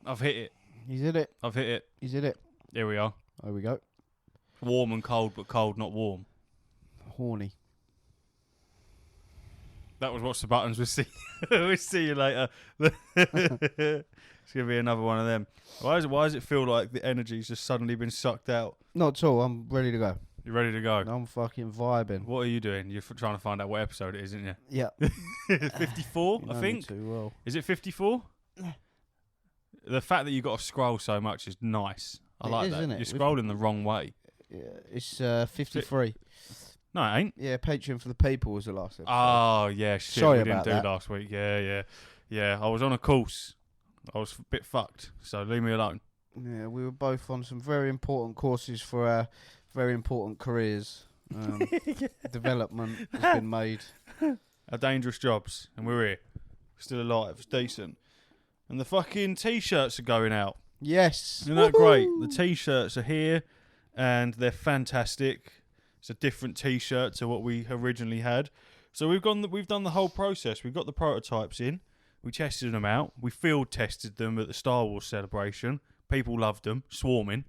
I've hit it. He's hit it. I've hit it. He's hit it. Here we are. There we go. Warm and cold, but cold, not warm. Horny. That was Watch the Buttons. We'll see. We'll see you later. It's gonna be another one of them. Why does it feel like the energy's just suddenly been sucked out? Not at all. I'm ready to go. You ready to go? I'm fucking vibing. What are you doing? You're trying to find out what episode it is, isn't you? Yeah. 54, You I know me think. too well. Is it 54? The fact that you got to scroll so much is nice. I like that. Isn't it? You're scrolling the wrong way. Yeah, it's 53. No, it ain't. Yeah, Patreon for the People was the last episode. Oh, yeah, shit. Sorry we didn't about do that. last week. Yeah. I was on a course. I was a bit fucked, so leave me alone. Yeah, we were both on some very important courses for our very important careers. Development has been made. Our dangerous jobs, and we're here. Still alive. It's decent. And the fucking T-shirts are going out. Yes. Isn't that great? The T-shirts are here, and they're fantastic. It's a different T-shirt to what we originally had. So we've done the whole process. We've got the prototypes in. We tested them out. We field tested them at the Star Wars celebration. People loved them. Swarming.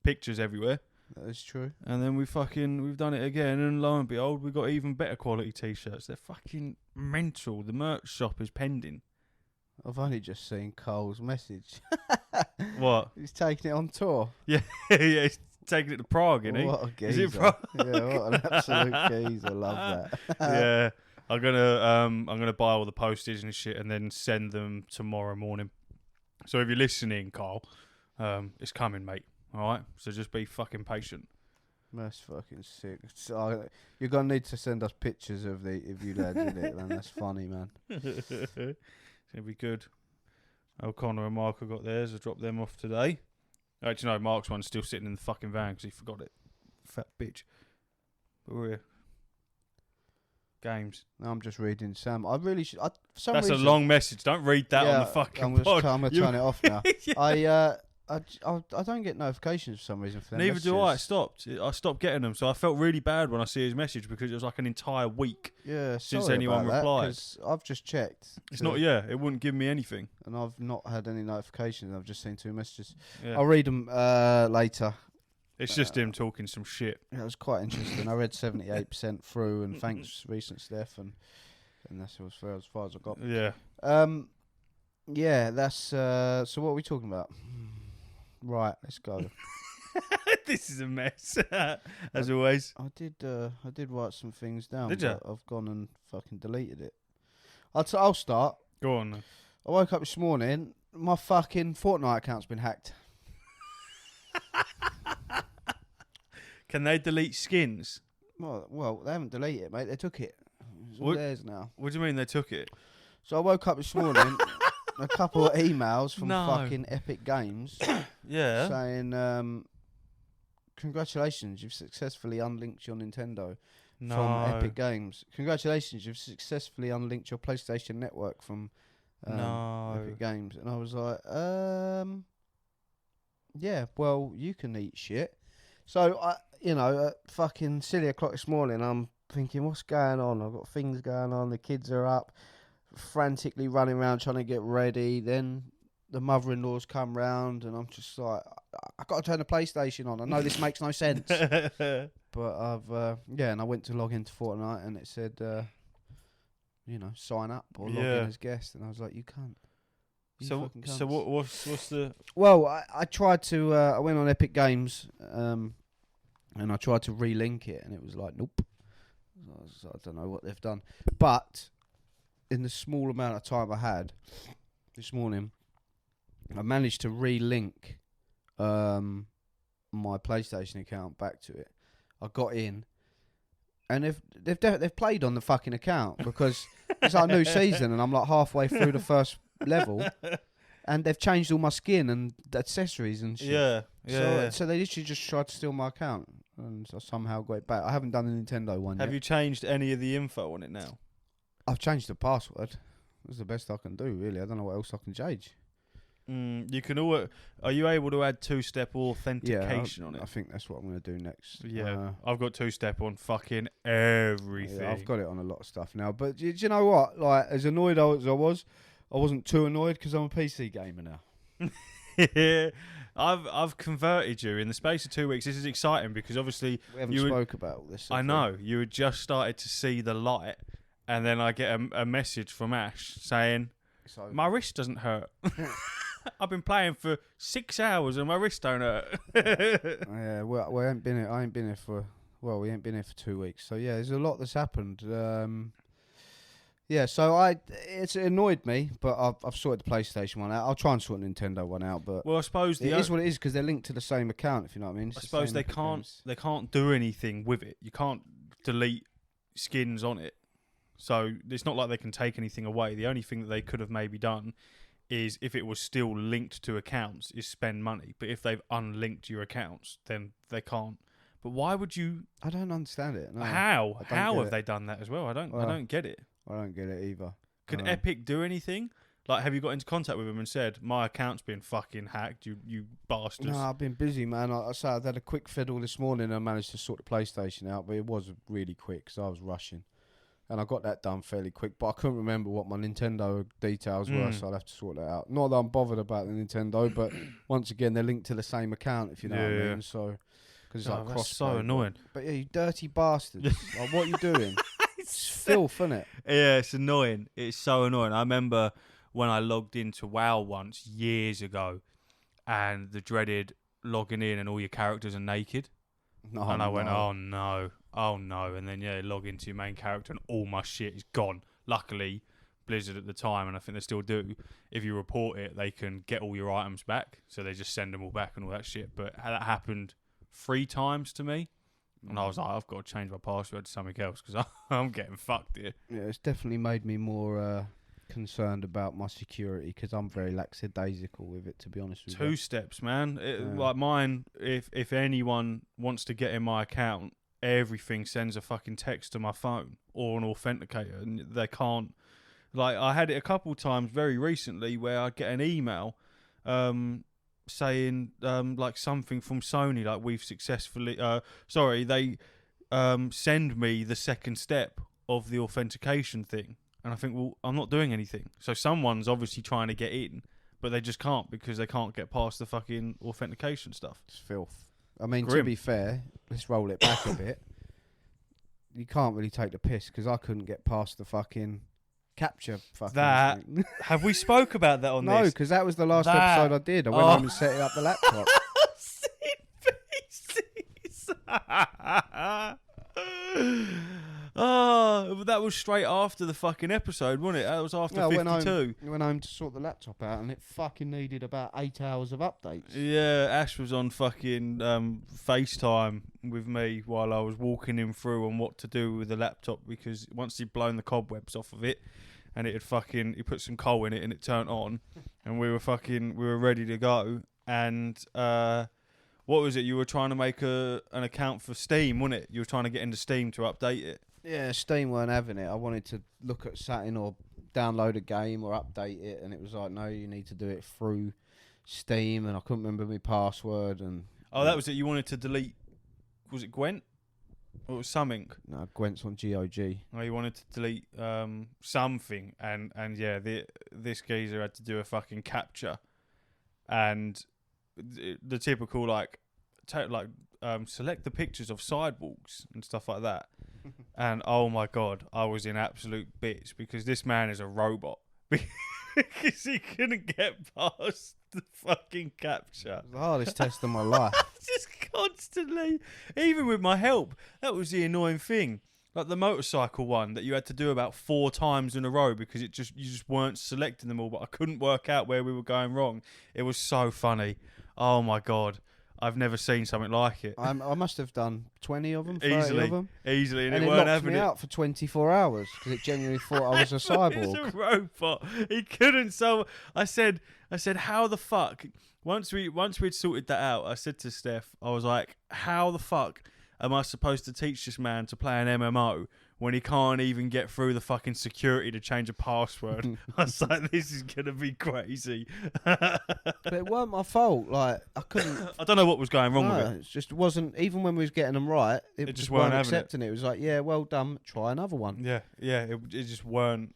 Pictures everywhere. That is true. And then we've done it again, and lo and behold, we've got even better quality T-shirts. They're fucking mental. The merch shop is pending. I've only just seen Cole's message. What? He's taking it on tour. Yeah, he's taking it to Prague, isn't he? What a geezer. Is it Prague? Yeah, what an absolute geezer. Love that. Yeah. I'm gonna buy all the postage and shit and then send them tomorrow morning. So if you're listening, Carl, it's coming, mate. Alright? So just be fucking patient. That's fucking sick. So, you're going to need to send us pictures of you lads in it, man. That's funny, man. It's gonna be good. O'Connor and Mark have got theirs. I dropped them off today. Actually, no, Mark's one's still sitting in the fucking van because he forgot it. Fat bitch. But we're here. Games. No, I'm just reading Sam. I really should. For some That's reason, a long message. Don't read that on the fucking pod. I'm going to turn it off now. Yeah. I don't get notifications for some reason for them. Neither do I. messages. I stopped getting them, so I felt really bad when I see his message because it was like an entire week. Yeah, since sorry anyone about replied. That, 'cause I've just checked. It's not. Yeah, it wouldn't give me anything. And I've not had any notifications. I've just seen 2 messages. Yeah. I'll read them later. It's just him talking some shit. Yeah, it was quite interesting. I read 78% through, and thanks recent Steph, and that's as far as I got. Yeah. Yeah, that's so what are we talking about? Right, let's go. This is a mess, as always. I did write some things down. Did ya? But I've gone and fucking deleted it. I'll start. Go on. Then. I woke up this morning. My fucking Fortnite account's been hacked. Can they delete skins? Well, they haven't deleted it, mate. They took it. It's all What? theirs now. What do you mean they took it? So I woke up this morning, a couple of emails from No. fucking Epic Games Yeah. saying, congratulations, you've successfully unlinked your Nintendo No. from Epic Games. Congratulations, you've successfully unlinked your PlayStation Network from No. Epic Games. And I was like, yeah, well, you can eat shit. So, at fucking silly o'clock this morning, I'm thinking, what's going on? I've got things going on. The kids are up, frantically running around trying to get ready. Then the mother-in-law's come round, and I'm just like, I've got to turn the PlayStation on. I know this makes no sense. But and I went to log into Fortnite, and it said, sign up or log in as guest. And I was like, you can't. So what's the? Well, I tried to. I went on Epic Games, and I tried to relink it, and it was like, nope. So I don't know what they've done, but in the small amount of time I had this morning, I managed to relink my PlayStation account back to it. I got in, and they've played on the fucking account because it's our new season, and I'm like halfway through the first level, and they've changed all my skin and accessories and shit. Yeah. So they literally just tried to steal my account, and I somehow got it back. I haven't done the Nintendo one yet. Have you changed any of the info on it now? I've changed the password. That's the best I can do, really. I don't know what else I can change. You can are you able to add 2-step authentication on it? I think that's what I'm going to do next. Yeah, I've got 2-step on fucking everything. Yeah, I've got it on a lot of stuff now. But do you know what? Like, as annoyed as I was, I wasn't too annoyed because I'm a PC gamer now. Yeah. I've converted you in the space of 2 weeks. This is exciting because obviously We haven't spoke about all this. I know you had just started to see the light, and then I get a message from Ash saying my wrist doesn't hurt. I've been playing for 6 hours and my wrist don't hurt. Yeah, well, we ain't been here. I ain't been here for. Well, we ain't been here for 2 weeks. So yeah, there's a lot that's happened. Yeah, so it's annoyed me, but I've sorted the PlayStation one out. I'll try and sort the Nintendo one out, but Well, I suppose it is what it is because they're linked to the same account. If you know what I mean. It's I the suppose same they Epic can't Games. they can't do anything with it. You can't delete skins on it, so it's not like they can take anything away. The only thing that they could have maybe done is, if it was still linked to accounts, is spend money. But if they've unlinked your accounts, then they can't. But why would you? I don't understand it. No, How? I don't How get have it. they done that as well? I Well, don't get it. I don't get it either. Could Epic do anything? Like, have you got into contact with them and said, my account's been fucking hacked, you bastards? No, I've been busy, man. I say I've had a quick fiddle this morning and I managed to sort the PlayStation out, but it was really quick because I was rushing. And I got that done fairly quick, but I couldn't remember what my Nintendo details were, so I'll have to sort that out. Not that I'm bothered about the Nintendo, but once again, they're linked to the same account, if you know what I mean. So, because it's like that's cross. so annoying. But yeah, you dirty bastards. Like, what are you doing? It's filth, isn't it? Yeah, it's annoying. It's so annoying. I remember when I logged into WoW once years ago, and the dreaded logging in and all your characters are naked. No, And I went, oh no. And then, log into your main character and all my shit is gone. Luckily, Blizzard at the time, and I think they still do, if you report it, they can get all your items back. So they just send them all back and all that shit. But that happened 3 times to me. And I was like, I've got to change my password to something else because I'm getting fucked here. Yeah, it's definitely made me more concerned about my security because I'm very lackadaisical with it, to be honest with you. 2 steps, man. Like mine, if anyone wants to get in my account, everything sends a fucking text to my phone or an authenticator, and they can't. Like, I had it a couple times very recently where I get an email saying like something from Sony, like we've successfully they send me the second step of the authentication thing, and I think, well, I'm not doing anything, so someone's obviously trying to get in, but they just can't because they can't get past the fucking authentication stuff. It's filth. I mean, Grim. to be fair, let's roll it back a bit. You can't really take the piss because I couldn't get past the fucking capture fucking thing. Have we spoke about that on No, this? because that was the last episode I did. I went home and set up the laptop. Oh, that was straight after the fucking episode, wasn't it? That was after 52. I went home to sort the laptop out and it fucking needed about 8 hours of updates. Yeah, Ash was on fucking FaceTime with me while I was walking him through on what to do with the laptop, because once he'd blown the cobwebs off of it and it had fucking, he put some coal in it and it turned on and we were ready to go. And what was it? You were trying to make an account for Steam, wasn't it? You were trying to get into Steam to update it. Yeah, Steam weren't having it. I wanted to look at something or download a game or update it, and it was like, no, you need to do it through Steam, and I couldn't remember my password. And that was it. You wanted to delete, was it Gwent? Or it was something? No, Gwent's on GOG. Oh, you wanted to delete something, and yeah, this geezer had to do a fucking capture, and the typical select the pictures of sidewalks and stuff like that. And oh my god, I was in absolute bits because this man is a robot because he couldn't get past the fucking capture. It was the hardest test of my life. Just constantly, even with my help, that was the annoying thing. Like the motorcycle one that you had to do about 4 times in a row because you just weren't selecting them all. But I couldn't work out where we were going wrong. It was so funny. Oh my god. I've never seen something like it. I must have done 20 of them, 30 of them. Easily, and it weren't locked having me it. out for 24 hours because it genuinely thought I was a cyborg. He's a robot. He couldn't. So I said, how the fuck? Once we'd sorted that out, I said to Steph, I was like, how the fuck am I supposed to teach this man to play an MMO when he can't even get through the fucking security to change a password? I was like, this is going to be crazy. But it weren't my fault. Like, I couldn't... I don't know what was going wrong with it. It just wasn't... Even when we was getting them right, it just weren't accepting it. It was like, yeah, well done, try another one. Yeah, it just weren't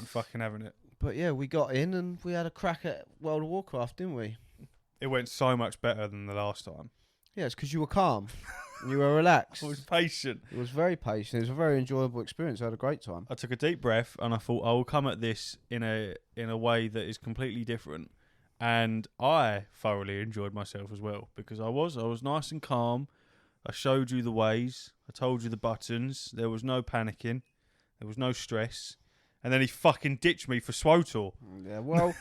fucking having it. But yeah, we got in and we had a crack at World of Warcraft, didn't we? It went so much better than the last time. Yeah, it's because you were calm and you were relaxed. I was patient. It was very patient. It was a very enjoyable experience. I had a great time. I took a deep breath and I thought I will come at this in a way that is completely different. And I thoroughly enjoyed myself as well because I was nice and calm. I showed you the ways. I told you the buttons. There was no panicking. There was no stress. And then he fucking ditched me for SWTOR. Yeah, well,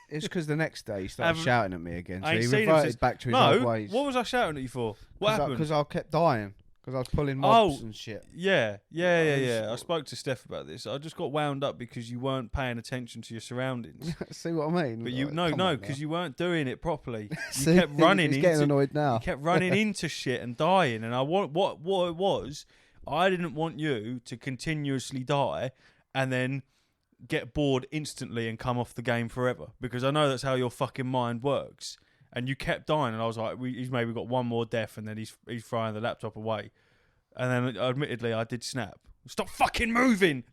it's because the next day he started shouting at me again. So he reverted back to his old ways. What was I shouting at you for? What happened? Because I kept dying. Because I was pulling mobs and shit. Yeah. I spoke to Steph about this. I just got wound up because you weren't paying attention to your surroundings. See what I mean? But because you weren't doing it properly. You kept running. He's getting annoyed now. You kept running into shit and dying. And what it was, I didn't want you to continuously die and then get bored instantly and come off the game forever, because I know that's how your fucking mind works. And you kept dying, and I was like, he's maybe got one more death, and then he's throwing the laptop away. And then, admittedly, I did snap. Stop fucking moving!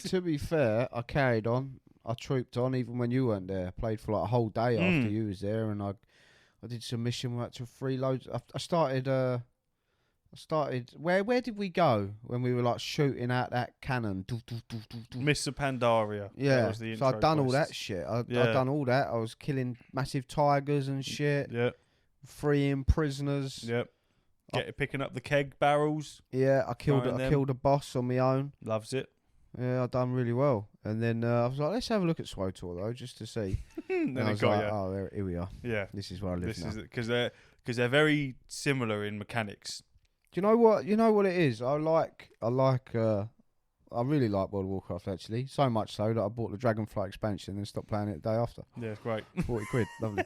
To be fair, I carried on. I trooped on even when you weren't there. I played for like a whole day after you was there, and I did some mission work to free loads. I started. Where did we go when we were like shooting out that cannon? Mr. Pandaria. Yeah, that was the so I'd done quests. all that shit. I'd done all that. I was killing massive tigers and shit. Yep. Freeing prisoners. Yep. Picking up the keg barrels. Yeah, I killed a boss on my own. Loves it. Yeah, I've done really well. And then I was like, let's have a look at SWTOR though, just to see. Then I it was got like, you. oh, here we are. Yeah. This is where I live now. Because they're very similar in mechanics. Do you know what? You know what it is. I really like World of Warcraft actually. So much so that I bought the Dragonfly expansion and stopped playing it the day after. Yeah, it's great. £40, lovely.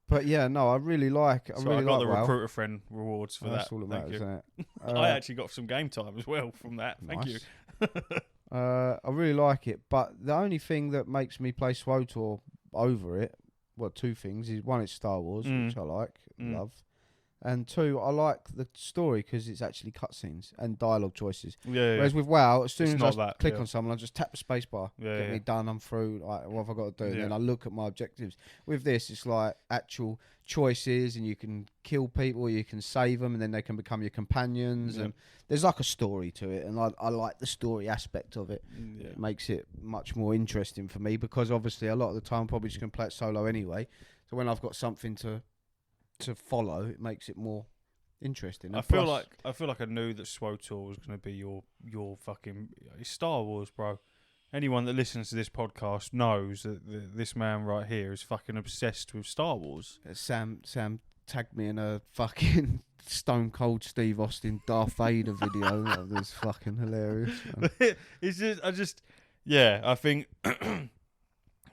But yeah, no, I really like. I got the WoW. recruiter friend rewards for that. That's all that matters, isn't it? I actually got some game time as well from that. Thank you. I really like it, but the only thing that makes me play SWTOR over it, well, two things is one, it's Star Wars, which I like, love. And two, I like the story because it's actually cutscenes and dialogue choices. Yeah. Whereas with WoW, as soon as I click on on someone, I just tap the space bar, get me done, I'm through. Like, what have I got to do? And then I look at my objectives. With this, it's like actual choices, and you can kill people, you can save them, and then they can become your companions. And there's like a story to it, and I like the story aspect of it. Yeah. It makes it much more interesting for me because obviously a lot of the time I'm probably just going to play it solo anyway. So when I've got something to follow, it makes it more interesting. And I feel like I knew that SWTOR was going to be your fucking it's Star Wars, bro. Anyone that listens to this podcast knows that this man right here is fucking obsessed with Star Wars. Sam tagged me in a fucking Stone Cold Steve Austin Darth Vader video. That was fucking hilarious. It's I think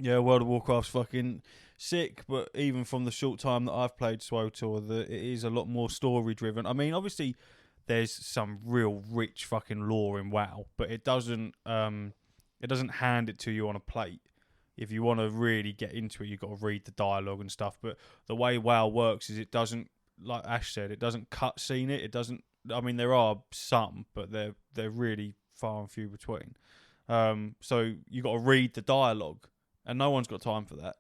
World of Warcraft's fucking sick, but even from the short time that I've played SWTOR, it is a lot more story driven. I mean, obviously there's some real rich fucking lore in WoW, but it doesn't hand it to you on a plate. If you want to really get into it, you've got to read the dialogue and stuff. But the way WoW works is it doesn't, like Ash said, it doesn't cutscene it. It doesn't. I mean, there are some, but they're really far and few between. So you got to read the dialogue, and no one's got time for that.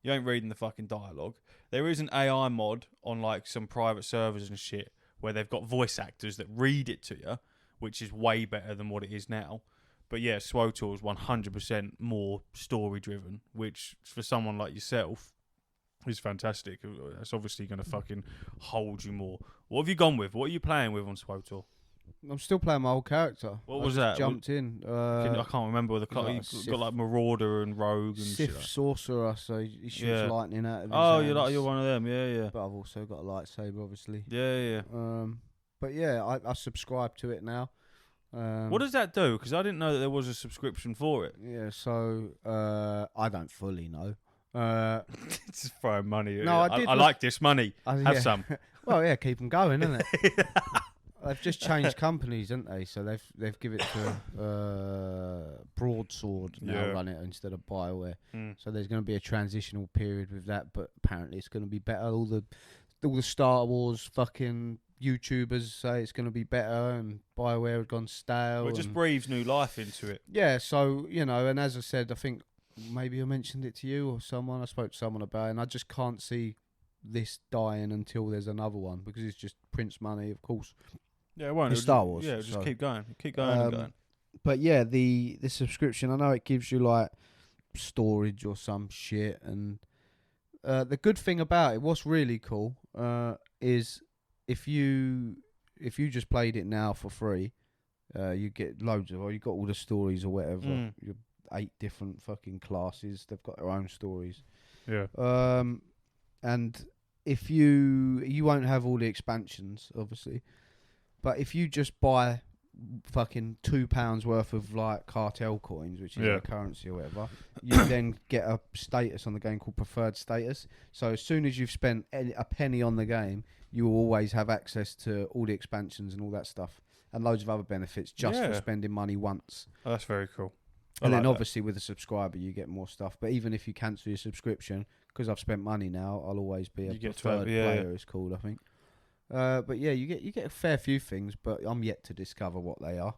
You ain't reading the fucking dialogue. There is an AI mod on like some private servers and shit where they've got voice actors that read it to you, which is way better than what it is now. But yeah, SWTOR is 100% more story driven, which for someone like yourself is fantastic. It's obviously going to fucking hold you more. What have you gone with? What are you playing with on SWTOR? I'm still playing my old character. What was that? Jumped in. I can't remember the you got like Marauder and Rogue and Sith shit like. Sorcerer, so he shoots lightning out of his hands. You're one of them, yeah. But I've also got a lightsaber, obviously. Yeah. But yeah, I subscribe to it now. What does that do? Because I didn't know that there was a subscription for it. Yeah, so I don't fully know. Just throwing money. No, I like this money. Have some. Well, yeah, keep them going, isn't it? They've just changed companies, haven't they? So they've given it to Broadsword now run it instead of BioWare. So there's going to be a transitional period with that, but apparently it's going to be better. All the Star Wars fucking YouTubers say it's going to be better, and BioWare had gone stale. Well, it just and breathes new life into it. yeah, so and as I said, I think maybe I mentioned it to you or someone. I spoke to someone about it, and I just can't see this dying until there's another one, because it's just prints money, of course. Yeah, it won't. It's Star Wars. Yeah, it'll just so. keep going, and going. But yeah, the subscription, I know it gives you like storage or some shit, and the good thing about it, what's really cool, is if you just played it now for free, you get loads of, or you got all the stories or whatever. 8 different fucking classes. They've got their own stories. Yeah. And if you won't have all the expansions, obviously, but if you just buy fucking £2 worth of like cartel coins, which is their currency or whatever, you then get a status on the game called preferred status. So as soon as you've spent a penny on the game, you will always have access to all the expansions and all that stuff, and loads of other benefits just for spending money once. Oh, that's very cool. And then obviously with a subscriber you get more stuff. But even if you cancel your subscription, because I've spent money now, I'll always be a preferred player. It's called, I think. But yeah, you get a fair few things, but I'm yet to discover what they are.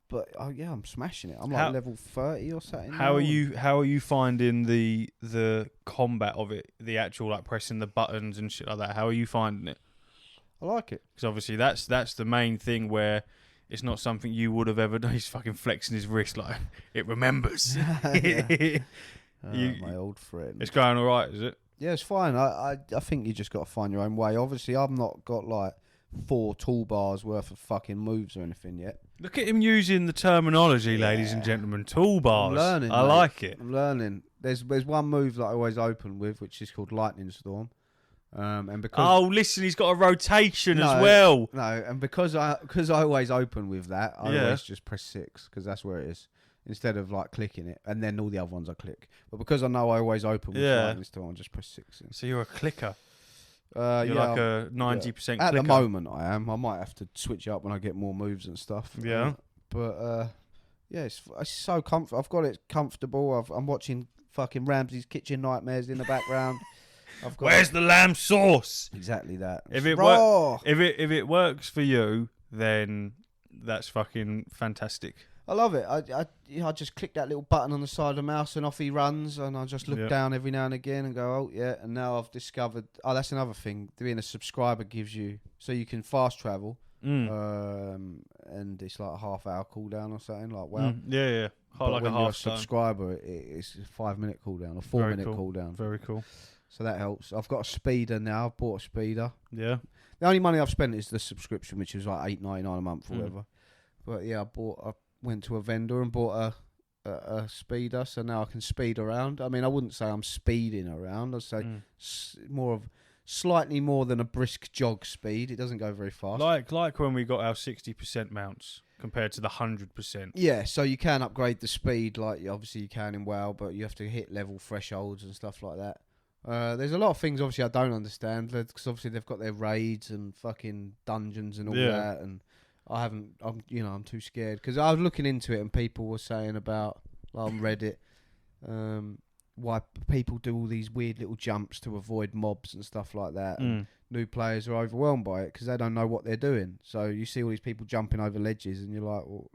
But yeah, I'm smashing it. I'm like level 30 or something. How are you finding the combat of it? The actual like pressing the buttons and shit like that. How are you finding it? I like it, because obviously that's the main thing where it's not something you would have ever done. He's fucking flexing his wrist like it remembers. My old friend. It's going all right, is it? Yeah, it's fine. I think you just got to find your own way. Obviously, I've not got like 4 toolbars worth of fucking moves or anything yet. Look at him using the terminology, ladies and gentlemen. Toolbars. I'm learning. I like it. I'm learning. There's one move that I always open with, which is called Lightning Storm. And because listen, he's got a rotation as well. No, and because I always open with that, I always just press 6 because that's where it is, instead of like clicking it, and then all the other ones I click. But because I know I always open with Lightning Storm, I just press 6 in. So you're a clicker. You're like a 90% clicker. At the moment, I am. I might have to switch it up when I get more moves and stuff. Yeah. But yeah, it's so comfortable. I've got it comfortable. I'm watching fucking Ramsay's Kitchen Nightmares in the background. Where's the lamb sauce? Exactly that. If it works for you, then that's fucking fantastic. I love it. I just click that little button on the side of the mouse and off he runs, and I just look down every now and again and go, oh yeah. And now I've discovered, that's another thing. Being a subscriber gives you, so you can fast travel, and it's like a half-hour cooldown or something. Like yeah. Like when you're a subscriber, it's a 5-minute cooldown or 4-minute cooldown. Very cool. So that helps. I've got a speeder now. I've bought a speeder. Yeah. The only money I've spent is the subscription, which was like $8.99 a month or whatever. But yeah, I went to a vendor and bought a speeder, so now I can speed around. I mean, I wouldn't say I'm speeding around. I'd say slightly more than a brisk jog speed. It doesn't go very fast. Like when we got our 60% mounts compared to the 100%. Yeah, so you can upgrade the speed, like obviously you can in WoW, but you have to hit level thresholds and stuff like that. There's a lot of things obviously I don't understand, because obviously they've got their raids and fucking dungeons and all that, and I'm too scared, because I was looking into it and people were saying about, like, on Reddit, why people do all these weird little jumps to avoid mobs and stuff like that. And new players are overwhelmed by it because they don't know what they're doing. So you see all these people jumping over ledges and you're like, well,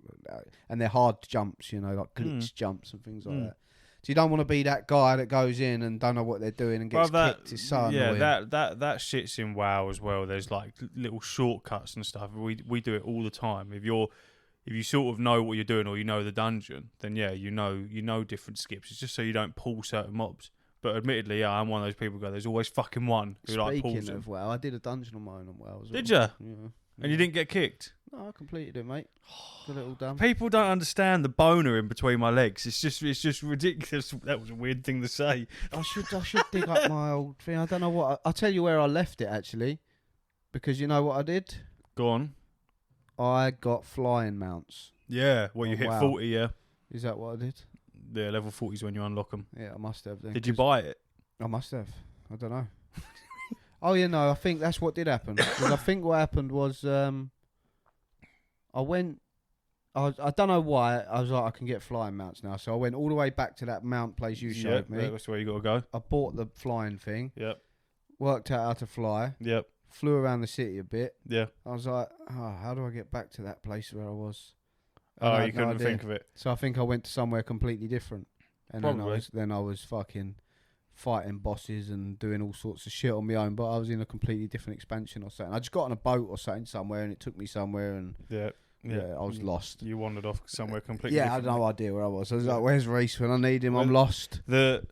and they're hard jumps, like glitch jumps and things like that. So you don't want to be that guy that goes in and don't know what they're doing and gets kicked. It's so annoying. that shit's in WoW as well. There's like little shortcuts and stuff. We do it all the time. If you sort of know what you're doing or you know the dungeon, then you know different skips. It's just so you don't pull certain mobs. But admittedly, I'm one of those people there's always fucking one who like pulls Speaking of WoW, I did a dungeon on my own on WoW as well. Did you? Yeah. And you didn't get kicked? No, I completed it, mate. Got it all done. People don't understand the boner in between my legs. It's just ridiculous. That was a weird thing to say. I should dig up my old thing. I don't know what. I'll tell you where I left it actually, because you know what I did. Go on. I got flying mounts. Yeah, well, you hit 40. Yeah. Is that what I did? Yeah, level 40 is when you unlock them. Yeah, I must have. Then, did you buy it? I must have. I don't know. Oh yeah, no. I think that's what did happen. Because I think what happened was I went. I don't know why. I was like, I can get flying mounts now. So I went all the way back to that mount place you showed me. That's where you got to go. I bought the flying thing. Yep. Worked out how to fly. Yep. flew around the city a bit. Yeah. I was like, oh, how do I get back to that place where I was? Oh, you couldn't think of it. So I think I went to somewhere completely different. And Probably. then I was fucking fighting bosses and doing all sorts of shit on my own. But I was in a completely different expansion or something. I just got on a boat or something somewhere, and it took me somewhere, and Yeah, I was lost. You wandered off somewhere completely. Yeah, I had no idea where I was. I was like, "Where's Reese? When I need him, I'm lost." The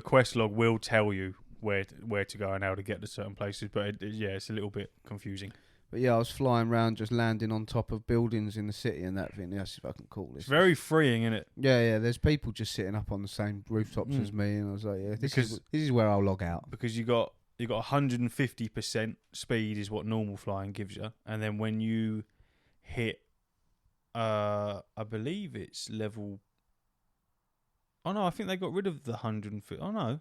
quest log will tell you where to go and how to get to certain places, but it's a little bit confusing. But yeah, I was flying around, just landing on top of buildings in the city and that thing. Yeah, it's fucking cool. It's very freeing, isn't it? Yeah. There's people just sitting up on the same rooftops as me, and I was like, yeah, this is where I'll log out. Because you got 150% speed is what normal flying gives you, and then when you hit, I believe it's level. Oh no, I think they got rid of the 150. Oh no.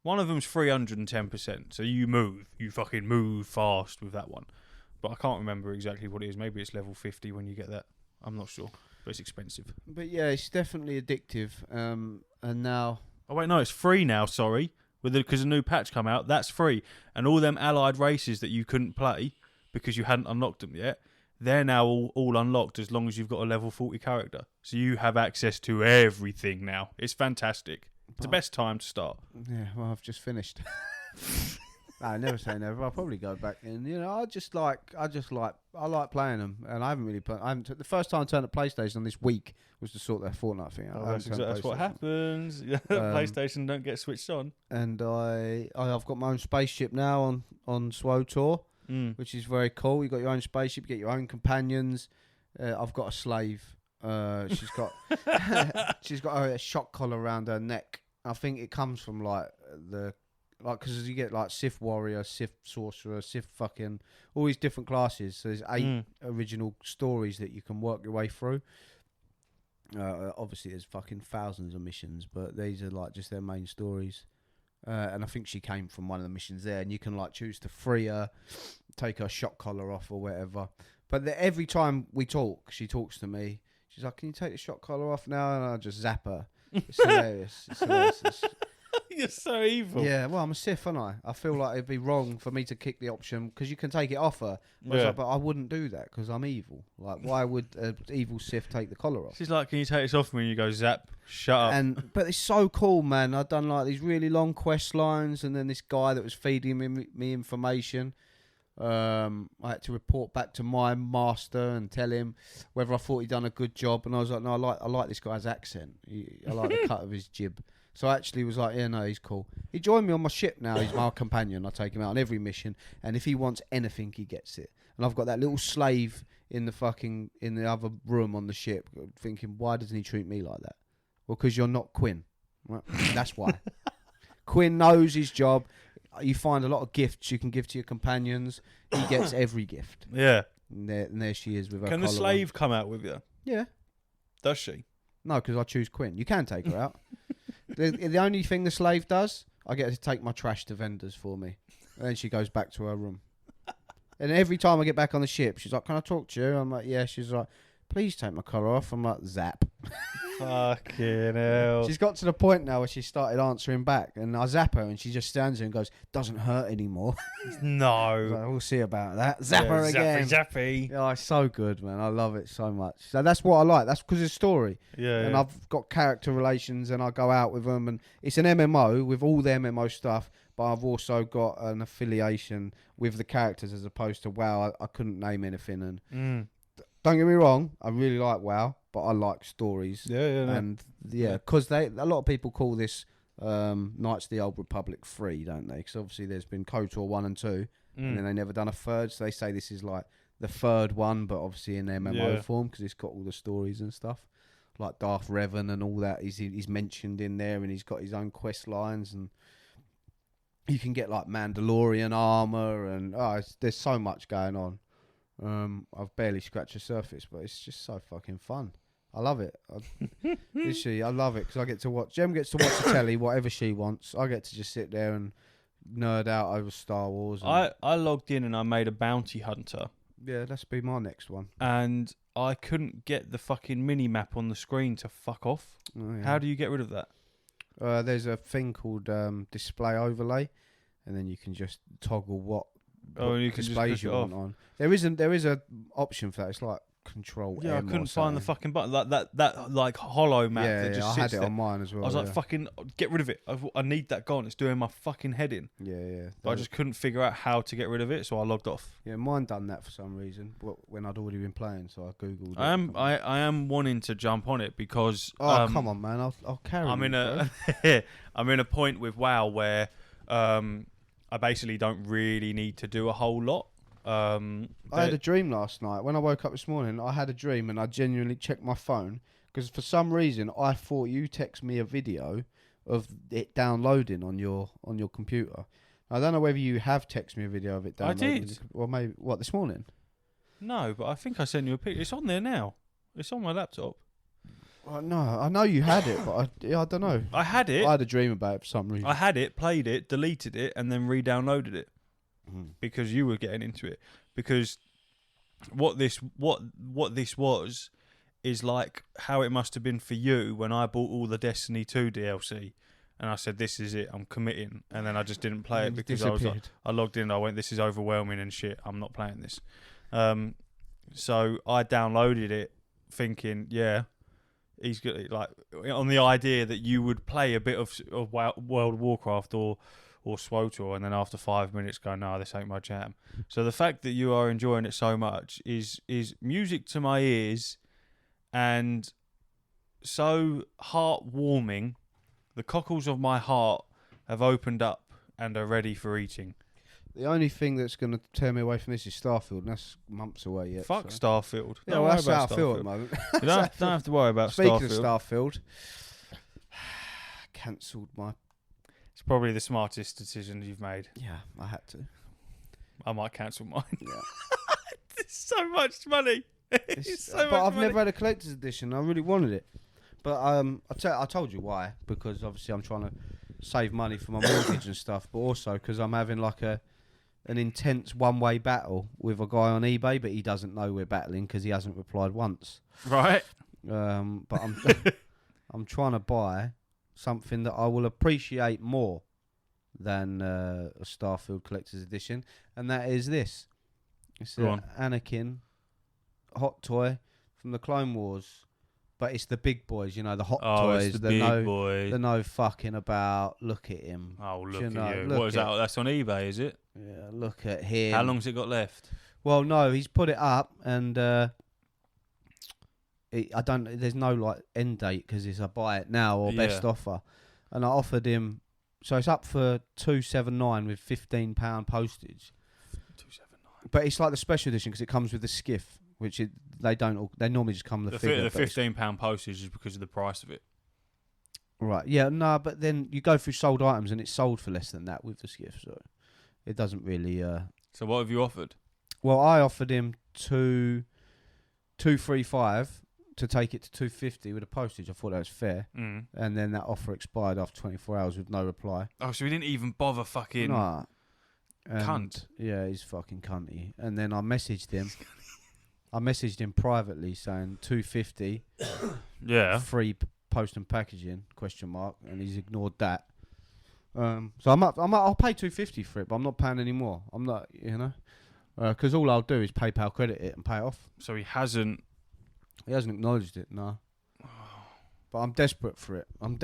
One of them's 310%, so you fucking move fast with that one. But I can't remember exactly what it is. Maybe it's level 50 when you get that. I'm not sure, but it's expensive. But yeah, it's definitely addictive. And now... Oh wait, no, it's free now, sorry. Because a new patch come out, that's free. And all them allied races that you couldn't play because you hadn't unlocked them yet, they're now all unlocked as long as you've got a level 40 character. So you have access to everything now. It's fantastic. It's the best time to start. Yeah, well, I've just finished. No, never say never. I'll probably go back in. You know, I like playing them, and I haven't really played. The first time I turned the PlayStation on this week was to sort that Fortnite thing out. That's what happens. PlayStation don't get switched on. And I've got my own spaceship now on SWTOR, which is very cool. You got your own spaceship, you get your own companions. I've got a slave. She's got a shock collar around her neck. I think it comes from because you get like Sith warrior, Sith sorcerer, Sith fucking all these different classes. So there's 8 original stories that you can work your way through. Obviously there's fucking thousands of missions, but these are like just their main stories. And I think she came from one of the missions there, and you can like choose to free her, take her shock collar off or whatever. But every time we talk, she talks to me. She's like, "Can you take the shock collar off now?" And I just zap her. It's hilarious. You're so evil. Yeah, well, I'm a Sith, aren't I? I feel like it'd be wrong for me to kick the option because you can take it off her. But I wouldn't do that because I'm evil. Like, why would an evil Sith take the collar off? She's like, "Can you take this off me?" And you go, "Zap, shut up." But it's so cool, man. I've done like these really long quest lines, and then this guy that was feeding me information. I had to report back to my master and tell him whether I thought he'd done a good job. And I was like, "No, I like this guy's accent. I like the cut of his jib." So I actually was like, "Yeah, no, he's cool." He joined me on my ship now. He's my companion. I take him out on every mission, and if he wants anything, he gets it. And I've got that little slave in the other room on the ship, thinking, why doesn't he treat me like that? Well, because you're not Quinn. Well, that's why. Quinn knows his job. You find a lot of gifts you can give to your companions. He gets every gift. Yeah. And there she is with her Can the collar slave come out with you? Yeah. Does she? No, because I choose Quinn. You can take her out. The only thing the slave does, I get her to take my trash to vendors for me. And then she goes back to her room. And every time I get back on the ship, she's like, "Can I talk to you?" I'm like, "Yeah." She's like, "Please take my collar off." I'm like, zap. Fucking hell. She's got to the point now where she started answering back, and I zap her, and she just stands there and goes, "Doesn't hurt anymore." No. Like, we'll see about that. Zap her again. Zappy. Yeah, it's so good, man. I love it so much. So that's what I like. That's because it's story. Yeah. And I've got character relations, and I go out with them, and it's an MMO with all the MMO stuff, but I've also got an affiliation with the characters as opposed to WoW. I couldn't name anything, and don't get me wrong, I really like WoW, but I like stories. Yeah. And because a lot of people call this Knights of the Old Republic 3, don't they? Because obviously there's been KOTOR 1 and 2, and then they never done a third, so they say this is like the third one, but obviously in MMO form, because it's got all the stories and stuff. Like Darth Revan and all that, he's mentioned in there, and he's got his own quest lines, and you can get like Mandalorian armor, and there's so much going on. I've barely scratched the surface, but it's just so fucking fun. I love it. Literally, I love it because I get to watch. Jem gets to watch the telly, whatever she wants. I get to just sit there and nerd out over Star Wars. I logged in and I made a bounty hunter. Yeah, that's be my next one. And I couldn't get the fucking mini map on the screen to fuck off. Oh, yeah. How do you get rid of that? There's a thing called display overlay. and then you can just toggle what and you can just displays push you it want off. on. There is a option for that. It's like Control Yeah, I M or couldn't find the something. fucking button. Like that like hollow map Yeah, that just I sits had it there. on mine as well. I was like, yeah. fucking get rid of it. I need that gone. It's doing my fucking head in. Yeah. But I just couldn't figure out how to get rid of it, so I logged off. Yeah, mine done that for some reason. When I'd already been playing, so I googled. I am wanting to jump on it because come on, man! I'll carry. I'm in bro. I'm in a point with WoW where I basically don't really need to do a whole lot. I had a dream last night. When I woke up this morning, I had a dream and I genuinely checked my phone because for some reason I thought you text me a video of it downloading on your computer. I don't know whether you have texted me a video of it downloading. I did. Well, maybe this morning? No, but I think I sent you a picture. It's on there now. It's on my laptop. Well, no, I know you had it, but I don't know. I had it. I had a dream about it for some reason. I had it, played it, deleted it, and then re-downloaded it. Because you were getting into it. Because what this was is like how it must have been for you when I bought all the Destiny 2 DLC and I said this is it, I'm committing, and then I just didn't play it because I was like, I logged in, I went, this is overwhelming and shit, I'm not playing this. So I downloaded it thinking, yeah, he's got like on the idea that you would play a bit of World of Warcraft or SWTOR, and then after 5 minutes go, no, this ain't my jam. So the fact that you are enjoying it so much is music to my ears and so heartwarming. The cockles of my heart have opened up and are ready for eating. The only thing that's going to tear me away from this is Starfield, and that's months away yet. Fuck so. Starfield. Yeah, well, that's how I feel at the moment. You don't have to worry about Speaking Starfield. of Starfield, cancelled my... It's probably the smartest decision you've made. Yeah, I had to. I might cancel mine. Yeah. It's so much money. It's so much but I've money. never had a collector's edition. I really wanted it. But I told you why. Because obviously I'm trying to save money for my mortgage and stuff, but also because I'm having like an intense one-way battle with a guy on eBay, but he doesn't know we're battling because he hasn't replied once. Right. But I'm trying to buy something that I will appreciate more than a Starfield Collector's Edition, and that is this. It's an Anakin hot toy from the Clone Wars, but it's the big boys, you know, the hot toys. It's the big boys. They're no fucking about. Look at him. Oh, look at know, you. look What is that? That's on eBay, is it? Yeah, look at him. How long's it got left? Well, no, he's put it up, and there's no like end date because it's a buy it now or best offer, and I offered him. So it's up for $279 with £15 postage. $279. But it's like the special edition because it comes with the skiff, which they normally just come with the figure. The £15 postage is because of the price of it. Right. Yeah. No, but then you go through sold items and it's sold for less than that with the skiff, so it doesn't really. So what have you offered? Well, I offered him $235 to take it to $250 with a postage. I thought that was fair, and then that offer expired after 24 hours with no reply. Oh, so he didn't even bother fucking cunt. Yeah, he's fucking cunty. And then I messaged him. I messaged him privately saying $250. Yeah. Free post and packaging ? And he's ignored that. So I'll pay $250 for it, but I'm not paying any more. I'm not, because all I'll do is PayPal credit it and pay it off. So he hasn't acknowledged it, no. But I'm desperate for it. And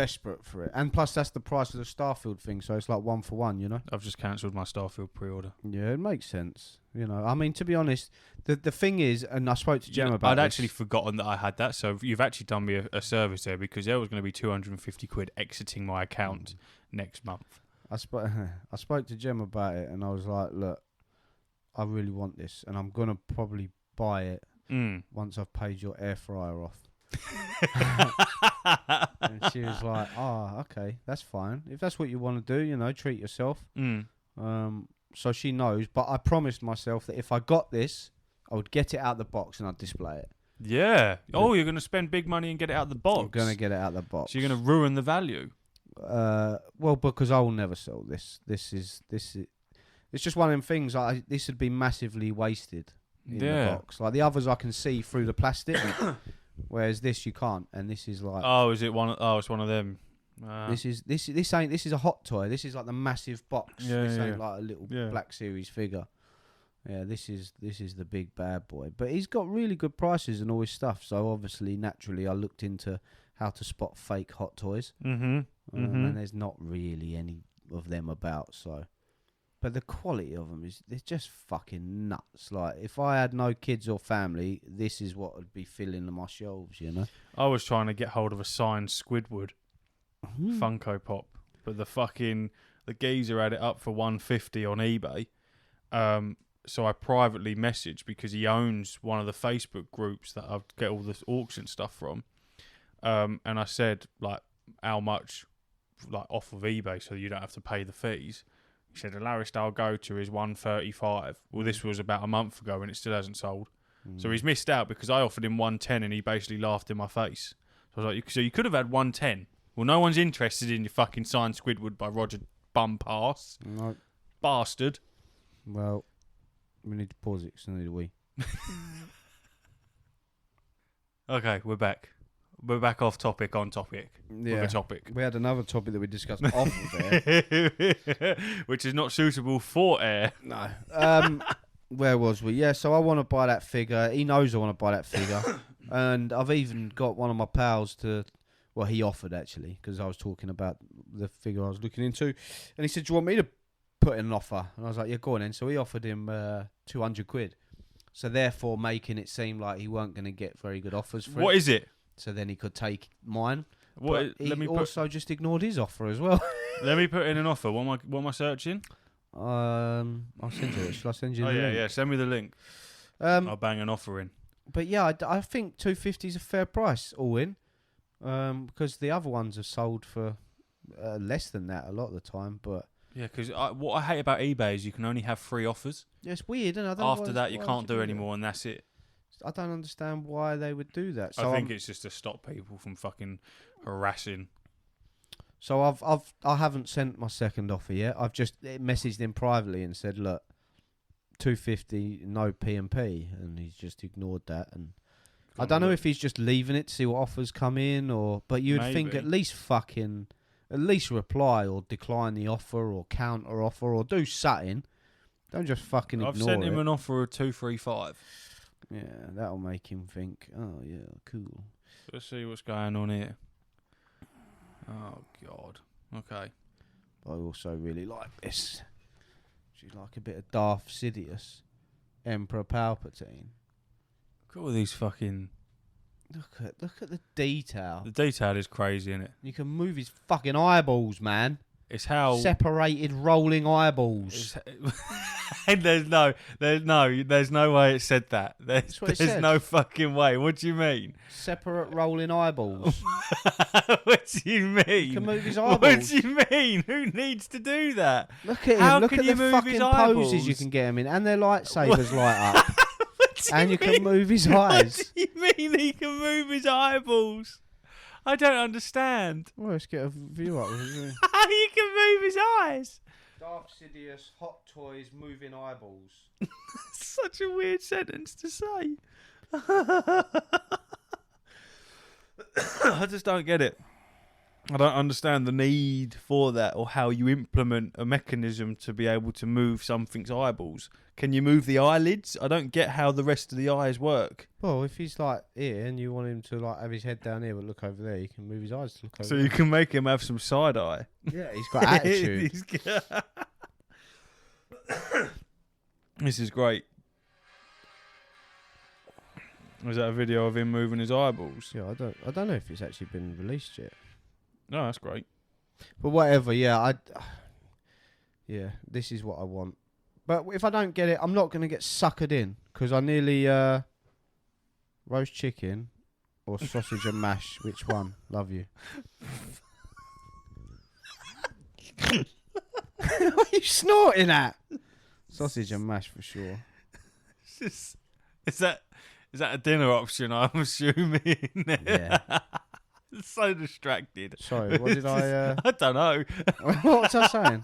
plus, that's the price of the Starfield thing, so it's like 1 for 1, you know? I've just cancelled my Starfield pre-order. Yeah, it makes sense. I mean, to be honest, the thing is, and I spoke to Jem about I'd this. actually forgotten that I had that, so you've actually done me a service there because there was going to be £250 exiting my account next month. I spoke to Jem about it, and I was like, look, I really want this, and I'm going to probably buy it once I've paid your air fryer off. And she was like, okay, that's fine. If that's what you want to do, treat yourself. So she knows, but I promised myself that if I got this, I would get it out of the box and I'd display it. Yeah. Oh, you're going to spend big money and get it out of the box. I'm going to get it out of the box. So you're going to ruin the value. Well, because I will never sell this. This is. It's just one of them things. This would be massively wasted in the box. Like the others, I can see through the plastic, whereas this you can't. And this is like. Oh, is it one? Oh, it's one of them. This is a hot toy. This is like the massive box. This ain't like a little Black Series figure. Yeah, this is the big bad boy. But he's got really good prices and all his stuff. So obviously, naturally, I looked into how to spot fake hot toys. And there's not really any of them about. So, but the quality of them they're just fucking nuts. Like if I had no kids or family, this is what would be filling my shelves. You know. I was trying to get hold of a signed Squidward Funko Pop, but the geezer had it up for $150 on eBay. So I privately messaged because he owns one of the Facebook groups that I get all this auction stuff from. And I said, like, how much, like, off of eBay so you don't have to pay the fees. He said, the lowest I'll go to is $135. Well, this was about a month ago and it still hasn't sold. So he's missed out because I offered him $110 and he basically laughed in my face. So I was like, so you could have had $110. Well, no one's interested in your fucking signed Squidward by Roger Bum-Pass. No. Bastard. Well, we need to pause it because I need a wee. Okay, we're back. We're back off topic, on topic. Yeah. With a topic. We had another topic that we discussed off of air. Which is not suitable for air. No. Where was we? Yeah, so I want to buy that figure. He knows I want to buy that figure. And I've even got one of my pals to... Well, he offered, actually, because I was talking about the figure I was looking into. And he said, do you want me to put in an offer? And I was like, yeah, go on then. So he offered him £200. So therefore making it seem like he weren't going to get very good offers for it. What is it? So then he could take mine. What? He also just ignored his offer as well. Let me put in an offer. What am I searching? I'll send you it. Shall I send you the link? Yeah. Send me the link. I'll bang an offer in. But yeah, I think $250 is a fair price all in. Because the other ones are sold for less than that a lot of the time. But yeah, because what I hate about eBay is you can only have 3 offers. Yeah, it's weird. And after that, you can't do anymore, and that's it. I don't understand why they would do that. So I think it's just to stop people from fucking harassing. So I haven't sent my second offer yet. I've just messaged him privately and said, look, $250, no P&P, and he's just ignored that. And I don't know if he's just leaving it to see what offers come in, but you'd think at least reply or decline the offer or counter offer or do something. Don't just fucking ignore it. I've sent him an offer of $235. Yeah, that'll make him think, oh yeah, cool. Let's see what's going on here. Oh God. Okay. I also really like this. She's like a bit of Darth Sidious, Emperor Palpatine. Look at all these fucking... Look at the detail. The detail is crazy, isn't it? You can move his fucking eyeballs, man. It's how... Separated rolling eyeballs. There's no way it said that. There's no fucking way. What do you mean? Separate rolling eyeballs. What do you mean? You can move his eyeballs. What do you mean? Who needs to do that? Look at him. How Look can at you the move fucking his eyeballs? poses you can get him in, and their lightsabers light up. And you mean? can move his eyes. What do you mean he can move his eyeballs? I don't understand. Well, let's get a view up. How you can move his eyes? Darth Sidious, hot toys, moving eyeballs. Such a weird sentence to say. I just don't get it. I don't understand the need for that or how you implement a mechanism to be able to move something's eyeballs. Can you move the eyelids? I don't get how the rest of the eyes work. Well, if he's like here and you want him to like have his head down here but look over there, you can move his eyes to look over So there. you can make him have some side eye. Yeah, he's got attitude. This is great. Was that a video of him moving his eyeballs? Yeah, I don't know if it's actually been released yet. No, that's great. But whatever, yeah, this is what I want. But if I don't get it, I'm not going to get suckered in because I nearly roast chicken or sausage and mash. Which one? Love you. What are you snorting at? Sausage and mash for sure. Is that a dinner option? I'm assuming. Yeah. So distracted. Sorry, what did I? I don't know. What was I saying?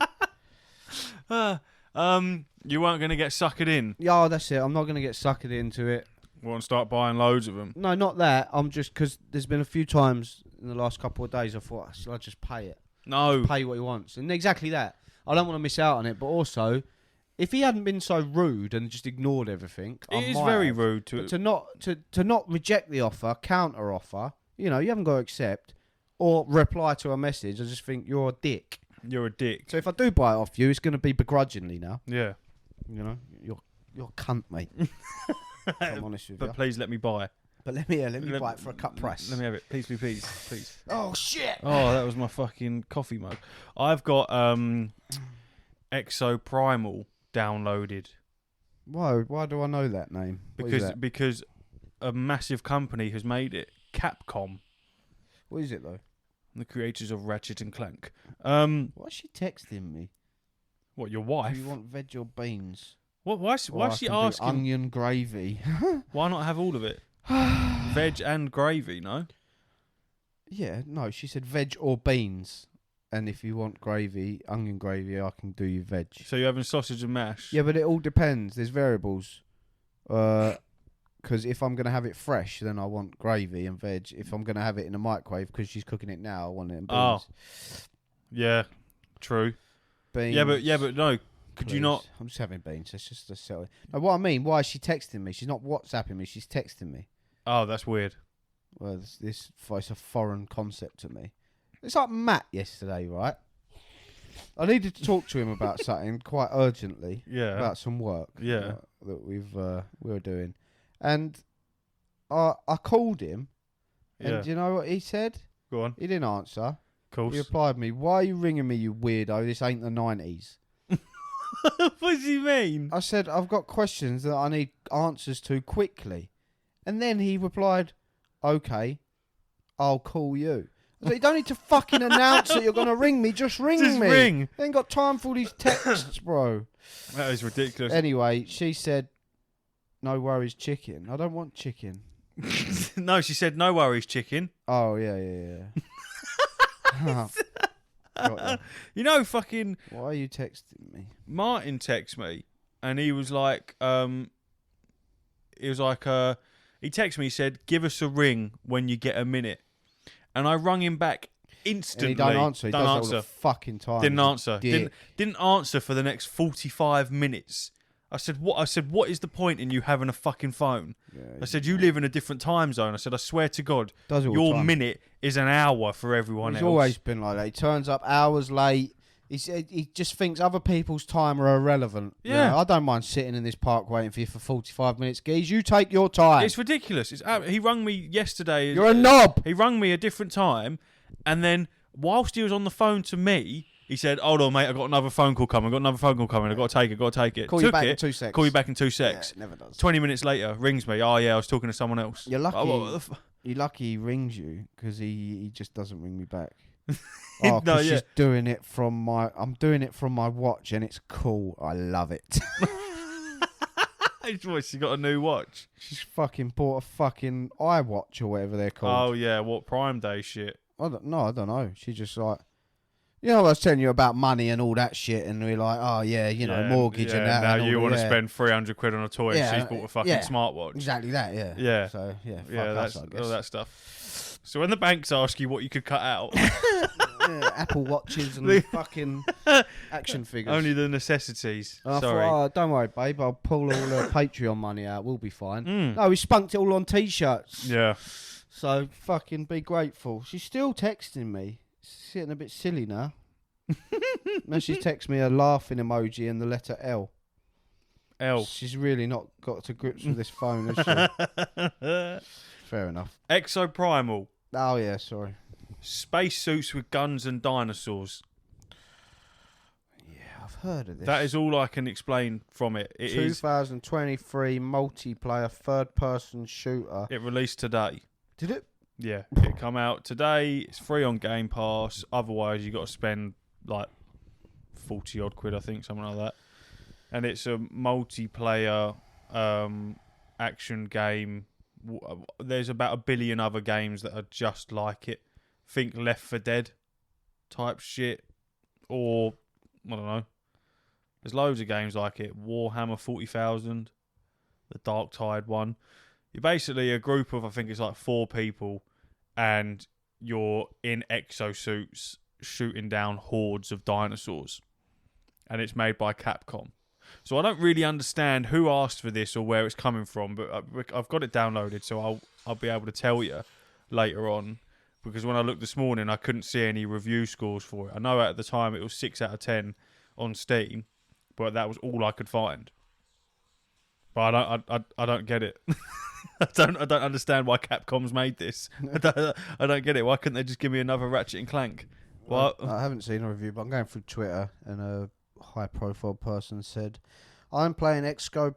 You weren't going to get suckered in. Yeah, that's it. I'm not going to get suckered into it. Want to start buying loads of them? No, not that. I'm just because there's been a few times in the last couple of days. I thought, should I just pay it? No. Pay what he wants. And exactly that. I don't want to miss out on it, but also, if he hadn't been so rude and just ignored everything, It is very rude to not reject the offer, counter offer. You know, you haven't got to accept or reply to a message. I just think you're a dick. You're a dick. So if I do buy it off you, it's going to be begrudgingly now. Yeah. You know, you're a cunt, mate. If I'm honest with you. But please let me buy. But let me buy it for a cut price. Let me have it. Please. Oh shit! Oh, that was my fucking coffee mug. I've got Exo Primal downloaded. Why do I know that name? Because a massive company has made it. Capcom. What is it though? The creators of Ratchet and Clank. Why is she texting me? What, your wife? Do you want veg or beans? What? Why is she asking? Onion gravy. Why not have all of it? Veg and gravy, no? Yeah, no. She said veg or beans, and if you want gravy, onion gravy, I can do you veg. So you're having sausage and mash? Yeah, but it all depends. There's variables. Because if I'm going to have it fresh, then I want gravy and veg. If I'm going to have it in a microwave, because she's cooking it now, I want it in beans. Oh. Yeah, true. Beans. Yeah, but no. Could Please. you not? I'm just having beans. That's just a settle. No, what I mean, why is she texting me? She's not WhatsApping me. She's texting me. Oh, that's weird. Well, it's a foreign concept to me. It's like Matt yesterday, right? I needed to talk to him about something quite urgently. Yeah. About some work. Yeah. That we were doing, and I called him, and Yeah. do you know what he said? Go on. He didn't answer. Of course. He replied me, "Why are you ringing me, you weirdo? This ain't the 90s." What does he mean? I said, "I've got questions that I need answers to quickly," and then he replied, "Okay, I'll call you." I said, "You don't need to fucking announce that you're gonna ring me. Just ring Just me. ring. I ain't got time for all these texts, bro." That is ridiculous. Anyway, she said, "No worries, chicken." I don't want chicken. No, she said, no worries, chicken. Oh yeah. Got ya. You know, fucking Why are you texting me? Martin texted me, and he was like, he texted me, he said, give us a ring when you get a minute. And I rung him back instantly. And he don't answer. He does that all the fucking time. Didn't He's a answer. dick. Didn't answer for the next 45 minutes. I said, what is the point in you having a fucking phone? Yeah, I said, you live in a different time zone. I said, I swear to God, does it all the your time. minute is an hour for everyone He's else. always been like that. He turns up hours late. He just thinks other people's time are irrelevant. Yeah. You know, I don't mind sitting in this park waiting for you for 45 minutes. Geez, you take your time. It's ridiculous. He rung me yesterday. You're a knob. He rung me a different time, and then whilst he was on the phone to me, he said, hold on, mate, I've got another phone call coming. I've got to take it. Call Took you back it. in 2 seconds. Call you back in 2 secs. Yeah, it never does. 20 minutes later, rings me. Oh, yeah, I was talking to someone else. You're lucky. Oh, what the You're lucky he rings you because he just doesn't ring me back. No, Oh, because yeah. she's doing it from my. I'm doing it from my watch, and it's cool. I love it. She got a new watch. She's fucking bought a fucking iWatch or whatever they're called. Oh, yeah, what Prime Day shit. I don't know. She just like, you know, I was telling you about money and all that shit, and we're like, oh yeah, you know, mortgage and that. Now and you all want to yeah. spend 300 quid on a toy, Yeah, and she's bought a fucking smartwatch. Exactly that, yeah. Yeah. So yeah, fuck Yeah, us, that's I guess. all that stuff. So when the banks ask you what you could cut out, Yeah, Apple watches and fucking action figures. only the necessities. And I Sorry. thought, oh, don't worry, babe. I'll pull all the Patreon money out. We'll be fine. Mm. No, we spunked it all on t-shirts. Yeah. So fucking be grateful. She's still texting me. She's getting a bit silly now. Now she's texted me a laughing emoji and the letter L. L. She's really not got to grips with this phone, has she? Fair enough. Exoprimal. Oh yeah, sorry. Space suits with guns and dinosaurs. Yeah, I've heard of this. That is all I can explain from it. It is. 2023 multiplayer third-person shooter. It released today. Did it? Yeah, it come out today. It's free on Game Pass. Otherwise, you got to spend like 40 odd quid, I think, something like that. And it's a multiplayer action game. There's about 1 billion other games that are just like it. Think Left 4 Dead type shit, or I don't know. There's loads of games like it. Warhammer 40,000, the Dark Tide one. You're basically a group of, I think it's like 4 people, and you're in exosuits shooting down hordes of dinosaurs, and it's made by Capcom. So I don't really understand who asked for this or where it's coming from, but I've got it downloaded, so I'll be able to tell you later on. Because when I looked this morning, I couldn't see any review scores for it. I know at the time it was 6 out of 10 on Steam, but that was all I could find. But I don't get it. I don't understand why Capcom's made this. I don't get it. Why couldn't they just give me another Ratchet and Clank? Well, I haven't seen a review, but I'm going through Twitter, and a high-profile person said, "I'm playing Exo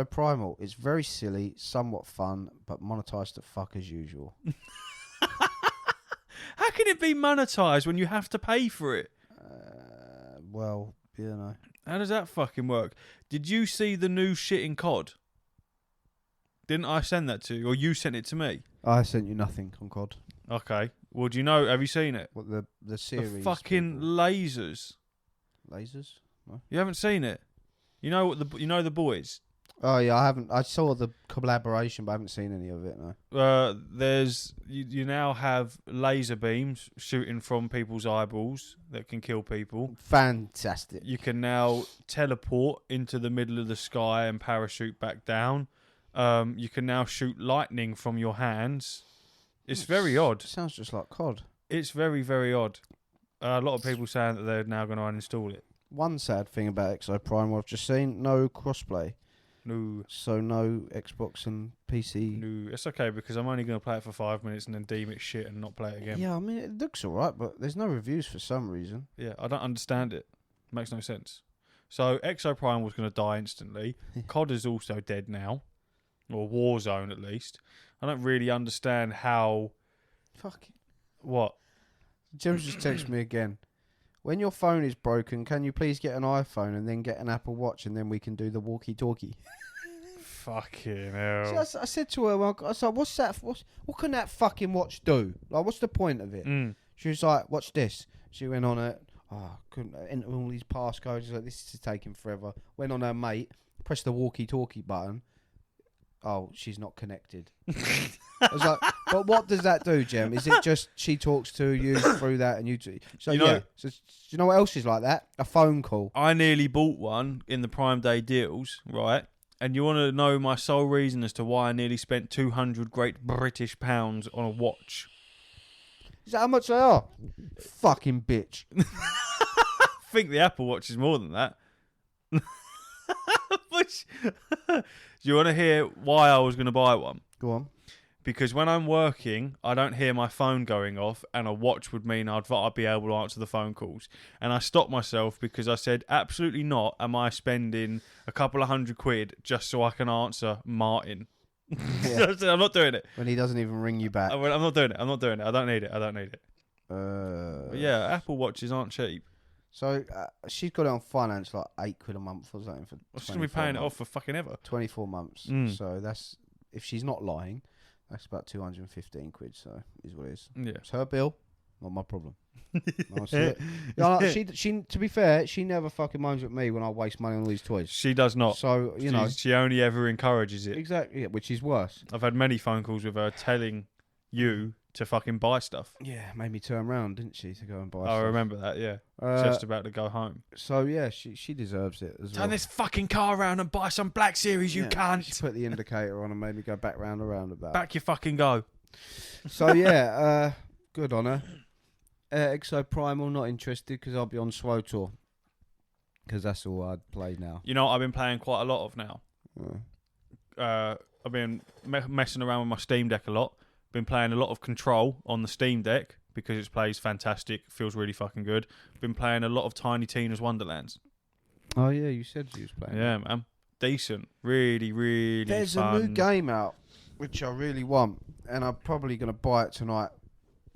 Primal. It's very silly, somewhat fun, but monetized to fuck as usual." How can it be monetized when you have to pay for it? Well, you know. How does that fucking work? Did you see the new shit in COD? Didn't I send that to you? Or you sent it to me? I sent you nothing on COD. Okay. Well, do you know? Have you seen it? What, the series? The fucking people? lasers. Lasers? No? You haven't seen it? You know what the boys? Oh yeah, I haven't. I saw the collaboration, but I haven't seen any of it. No. There's you now have laser beams shooting from people's eyeballs that can kill people. Fantastic. You can now teleport into the middle of the sky and parachute back down. You can now shoot lightning from your hands. It's very odd. Sounds just like COD. It's very, very odd. A lot of people saying that they're now going to uninstall it. One sad thing about Exo Prime I've just seen, no crossplay. No. So no Xbox and PC. No. It's okay because I'm only going to play it for 5 minutes and then deem it shit and not play it again. Yeah, I mean, it looks alright, but there's no reviews for some reason. Yeah, I don't understand it. Makes no sense. So Exo Prime was going to die instantly. COD is also dead now. Or Warzone at least. I don't really understand how... Fuck. What? Jim's just texted me again. When your phone is broken, can you please get an iPhone and then get an Apple Watch and then we can do the walkie-talkie? Fucking hell. So I said to her, well, I was like, what's that? What can that fucking watch do? Like, what's the point of it? She was like, watch this. She went on it. Oh, couldn't enter all these passcodes. Like, this is taking forever. Went on her mate, pressed the walkie-talkie button. Oh, she's not connected. I was like, but what does that do, Jem? Is it just she talks to you through that and you two? So, yeah. So, you know what else is like that? A phone call. I nearly bought one in the Prime Day deals, right? And you want to know my sole reason as to why I nearly spent 200 Great British pounds on a watch? Is that how much they are? Fucking bitch. I think the Apple Watch is more than that. Do you want to hear why I was going to buy one? Go on. Because when I'm working, I don't hear my phone going off, and a watch would mean I'd be able to answer the phone calls. And I stopped myself because I said, absolutely not am I spending a couple of £100 just so I can answer Martin. Yeah. I said, I'm not doing it. When he doesn't even ring you back. I'm not doing it. I don't need it. But yeah, Apple Watches aren't cheap. So she's got it on finance like £8 a month or something for. She's gonna be paying it off for fucking ever. 24 months. So that's, if she's not lying, that's about 215 quid. So is what it is. Yeah, it's her bill, not my problem. She to be fair, she never fucking moans at me when I waste money on all these toys. She does not. So know, she only ever encourages it. Exactly, yeah, which is worse. I've had many phone calls with her telling you to fucking buy stuff. Yeah, made me turn around, didn't she, to go and buy stuff. I remember that, yeah. Just about to go home. So, yeah, she deserves it as well. Turn this fucking car around and buy some Black Series, you can't. She put the indicator on and made me go back round and round about. Back you fucking go. So, yeah, good on her. Exo Primal, not interested because I'll be on SWTOR. Because that's all I'd play now. You know what I've been playing quite a lot of now? I've been messing around with my Steam Deck a lot. Been playing a lot of Control on the Steam Deck because it plays fantastic, feels really fucking good. Been playing a lot of Tiny Tina's Wonderlands. Oh yeah, you said you was playing. Yeah, man, decent, really, really. There's fun. a new game out which I really want, and I'm probably gonna buy it tonight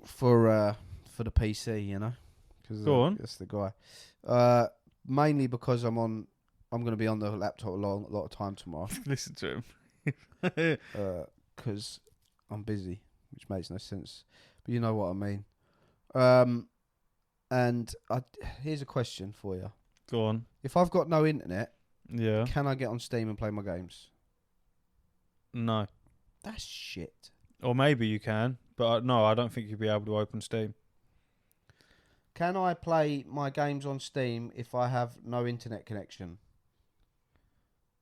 for the PC. You know, go on. That's the guy. Mainly because I'm gonna be on the laptop a lot of time tomorrow. Listen to him. Because I'm busy. Which makes no sense, but you know what I mean. And here's a question for you. Go on. If I've got no internet, yeah, can I get on Steam and play my games? No. That's shit. Or maybe you can, But no, I don't think you'd be able to open Steam. Can I play my games on Steam if I have no internet connection?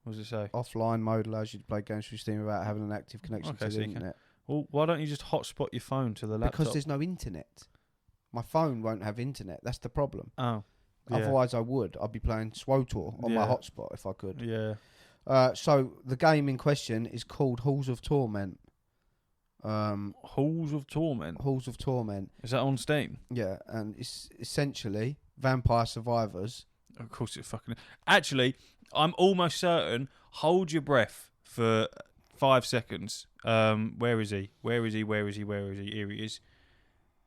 What does it say? Offline mode allows you to play games through Steam without having an active connection to so the you can- internet. Well, why don't you just hotspot your phone to the laptop? Because there's no internet. My phone won't have internet. That's the problem. Oh. Yeah. Otherwise, I would. I'd be playing SWTOR on my hotspot if I could. Yeah. So the game in question is called Halls of Torment. Halls of Torment. Halls of Torment. Is that on Steam? Yeah, and it's essentially Vampire Survivors. Of course it fucking... Actually, I'm almost certain... Hold your breath for 5 seconds. Where is he? Where is he? Where is he? Where is he? Here he is.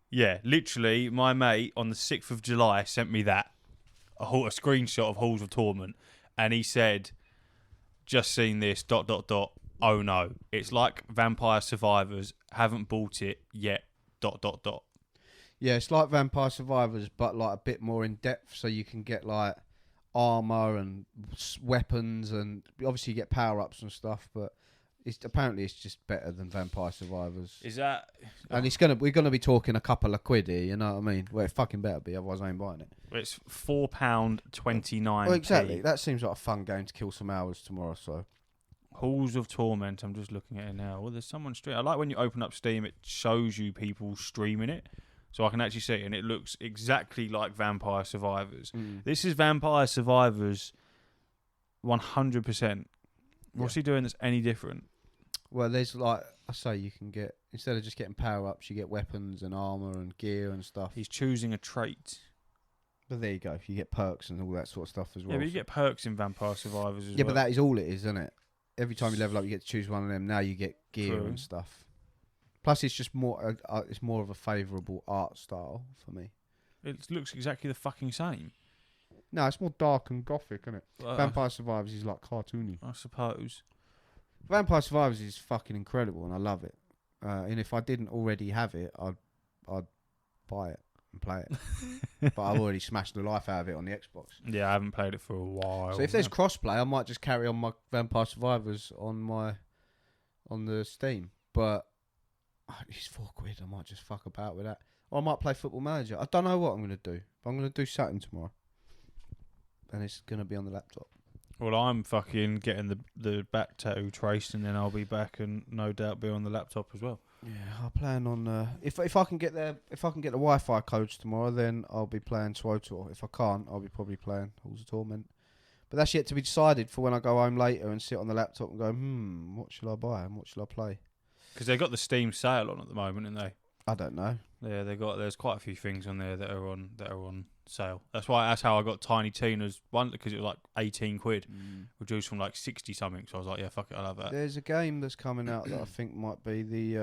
Yeah, literally, my mate on the 6th of July sent me that. A screenshot of Halls of Torment. And he said, just seen this, ... Oh no, it's like Vampire Survivors, haven't bought it yet, ... Yeah, it's like Vampire Survivors, but like a bit more in depth, so you can get like armor and weapons, and obviously you get power ups and stuff. But apparently it's just better than Vampire Survivors. Is that? And we're gonna be talking a couple of quid here, you know what I mean? Well, it fucking better be, otherwise I ain't buying it. It's £4.29. Well, exactly. That seems like a fun game to kill some hours tomorrow. So. Halls of Torment. I'm just looking at it now. Well, there's someone streaming. I like when you open up Steam, it shows you people streaming it, so I can actually see it, and it looks exactly like Vampire Survivors. This is Vampire Survivors, 100%. What's he doing that's any different? Well, there's like I say, you can get, instead of just getting power ups, you get weapons and armor and gear and stuff. He's choosing a trait. But there you go. You get perks and all that sort of stuff as well. Yeah, but you get perks in Vampire Survivors as well. Yeah, but that is all it is, isn't it? Every time you level up, you get to choose one of them. Now you get gear True. and stuff. Plus, it's just more. It's more of a favourable art style for me. It looks exactly the fucking same. No, it's more dark and gothic, isn't it? Uh, Vampire Survivors is like cartoony. I suppose. Vampire Survivors is fucking incredible, and I love it. And if I didn't already have it, I'd buy it and play it. But I've already smashed the life out of it on the Xbox. Yeah, I haven't played it for a while. So if there's crossplay, I might just carry on my Vampire Survivors on the Steam. But it's £4. I might just fuck about with that. Or I might play Football Manager. I don't know what I'm going to do. But I'm going to do something tomorrow. And it's going to be on the laptop. Well, I'm fucking getting the back tattoo traced, and then I'll be back and no doubt be on the laptop as well. Yeah, I plan on if I can get the Wi-Fi codes tomorrow, then I'll be playing SWTOR. If I can't, I'll be probably playing Halls of Torment. But that's yet to be decided for when I go home later and sit on the laptop and go, what shall I buy and what shall I play? Because they got the Steam sale on at the moment, haven't they? I don't know. Yeah, there's quite a few things on there that are on sale. That's how I got Tiny Tina's one, because it was like 18 quid, reduced from like 60 something. So I was like, yeah, fuck it, I'll have that. There's a game that's coming out that I think might be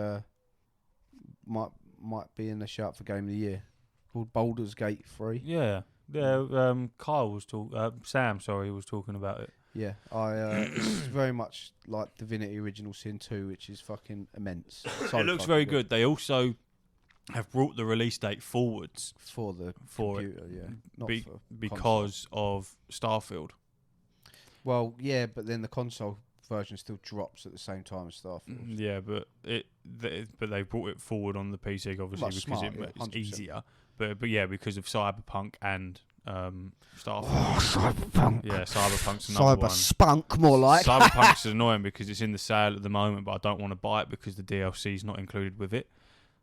might be in the shout for Game of the Year, called Baldur's Gate 3. Yeah. Kyle was Sam was talking about it. Yeah, it's very much like Divinity Original Sin 2, which is fucking immense. So it looks very good. They also have brought the release date forwards for the computer, not because of Starfield. Well, yeah, but then the console version still drops at the same time as Starfield. Yeah, but they brought it forward on the PC obviously because it's easier. But yeah, because of Cyberpunk and Starfield. Oh, Cyberpunk. Yeah, Cyberpunk's another one. Cyberspunk, more like. Cyberpunk's annoying because it's in the sale at the moment, but I don't want to buy it because the DLC's not included with it.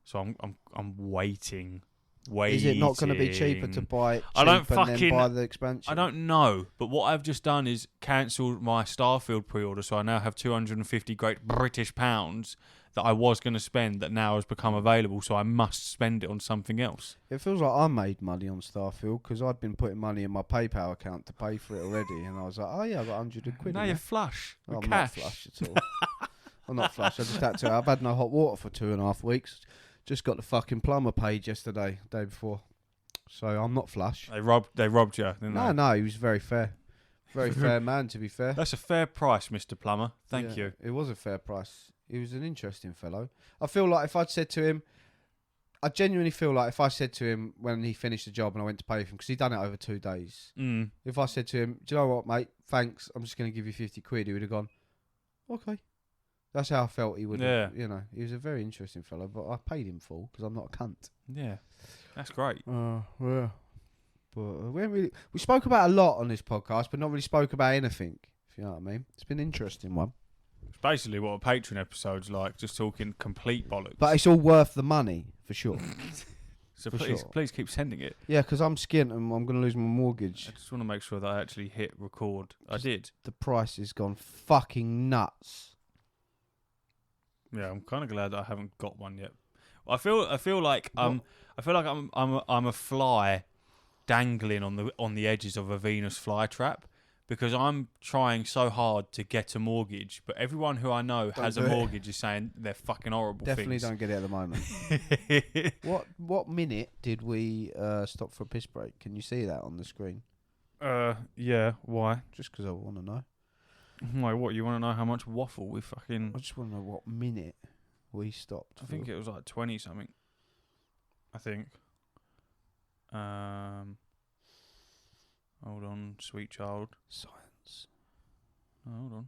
So I'm waiting. Is it not going to be cheaper to buy it and then buy the expansion? I don't know, but what I've just done is cancelled my Starfield pre-order, so I now have 250 great British pounds that I was going to spend that now has become available, so I must spend it on something else. It feels like I made money on Starfield because I'd been putting money in my PayPal account to pay for it already, and I was like, oh yeah, I got 100 quid. Now you're flush. I'm cash. not flush at all. I'm not flush. I just had to. I've had no hot water for 2.5 weeks. Just got the fucking plumber paid yesterday, day before. So I'm not flush. They robbed you, didn't they? No, he was very fair. Very fair man, to be fair. That's a fair price, Mr. Plumber. Thank you. It was a fair price. He was an interesting fellow. I feel like if I'd said to him, I genuinely feel like if I said to him when he finished the job and I went to pay for him, because he'd done it over 2 days, if I said to him, do you know what, mate, thanks, I'm just going to give you 50 quid, he would have gone, okay. That's how I felt he would. Yeah. You know, he was a very interesting fellow, but I paid him full because I'm not a cunt. Yeah, that's great. Yeah. But we spoke about a lot on this podcast, but not really spoke about anything. If you know what I mean. It's been an interesting one. It's basically what a Patreon episode's like, just talking complete bollocks. But it's all worth the money for sure. So for please keep sending it. Yeah, because I'm skint and I'm going to lose my mortgage. I just want to make sure that I actually hit record. I did. The price has gone fucking nuts. Yeah, I'm kind of glad that I haven't got one yet. I feel like I'm a fly dangling on the edges of a Venus flytrap because I'm trying so hard to get a mortgage, but everyone who I know has a mortgage is saying they're fucking horrible. Definitely things. don't get it at the moment. What minute did we stop for a piss break? Can you see that on the screen? Yeah. Why? Just because I want to know. Why? What? You want to know how much waffle we fucking? I just want to know what minute we stopped. I think it was like 20 something. I think. Hold on, sweet child. Science. Oh, hold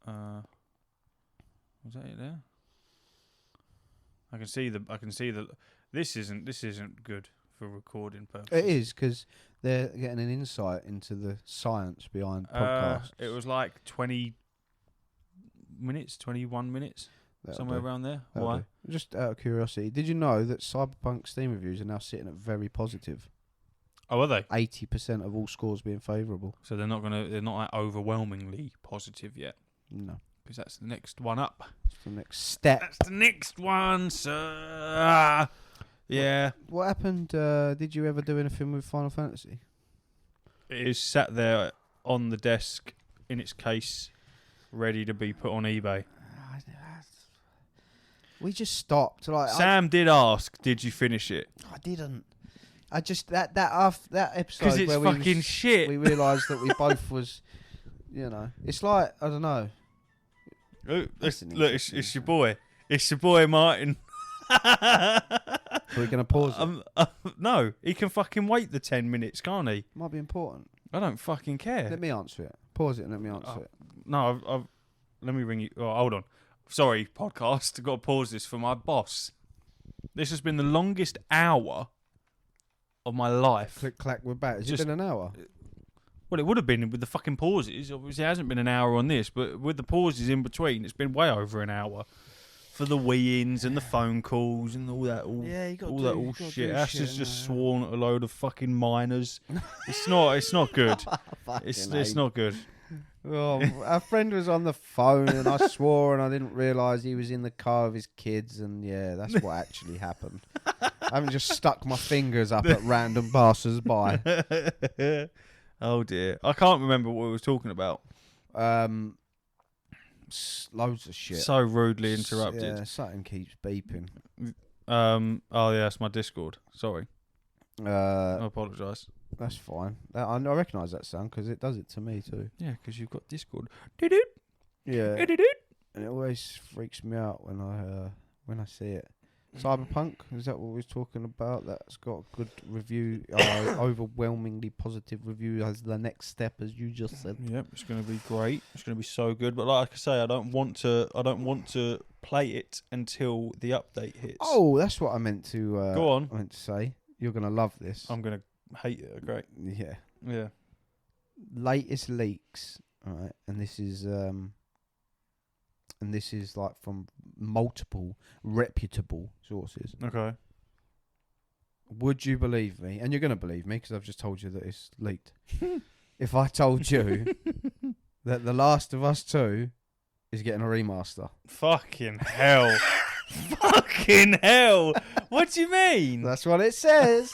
on. Was that it there? I can see the. This isn't good for recording purposes. It is because they're getting an insight into the science behind podcasts. It was like 20 minutes, 21 minutes, somewhere around there. Why? Just out of curiosity, did you know that Cyberpunk Steam reviews are now sitting at very positive? Oh, are they? 80% of all scores being favourable. So they're not like overwhelmingly positive yet. No, because that's the next one up. it's the next step. That's the next one, sir. Yeah. What happened? Did you ever do anything with Final Fantasy? It is sat there on the desk in its case, ready to be put on eBay. We just stopped. Like Sam did ask, "Did you finish it?" I didn't. I just that episode Because it's where fucking shit. we realised that we both was, you know, it's like I don't know. Look, it's your boy. It's your boy Martin. So we're gonna pause it. No, he can fucking wait the 10 minutes, can't he? Might be important. I don't fucking care. Let me answer it. Pause it and let me answer it. No, I've let me ring you. Oh, hold on. Sorry, podcast. I've got to pause this for my boss. This has been the longest hour of my life. Click clack, we're back. Has it been an hour? Well, it would have been with the fucking pauses. Obviously, it hasn't been an hour on this, but with the pauses in between, it's been way over an hour. For the wee-ins and the phone calls and all that, shit. Ash has just sworn at a load of fucking minors. It's not good. It's not good. Oh, our friend was on the phone and I swore and I didn't realise he was in the car with his kids and yeah, that's what actually happened. I haven't just stuck my fingers up at random passers-by. Oh dear. I can't remember what we were talking about. Loads of shit. So rudely interrupted. Yeah, something keeps beeping. Oh yeah, that's my Discord. Sorry. I apologise. That's fine. I recognise that sound because it does it to me too. Yeah, because you've got Discord. Yeah. And it always freaks me out when I see it. Cyberpunk, is that what we was talking about? That's got a good review, overwhelmingly positive review as the next step, as you just said. Yep, it's going to be great. It's going to be so good. But like I say, I don't want to play it until the update hits. Oh, that's what I meant to. Go on. I meant to say you're going to love this. I'm going to hate it. Great. Yeah. Yeah. Latest leaks. All right, and this is like from multiple reputable sources. Okay. Would you believe me? And you're going to believe me because I've just told you that it's leaked. If I told you that The Last of Us 2 is getting a remaster. Fucking hell. Fucking hell. What do you mean? That's what it says.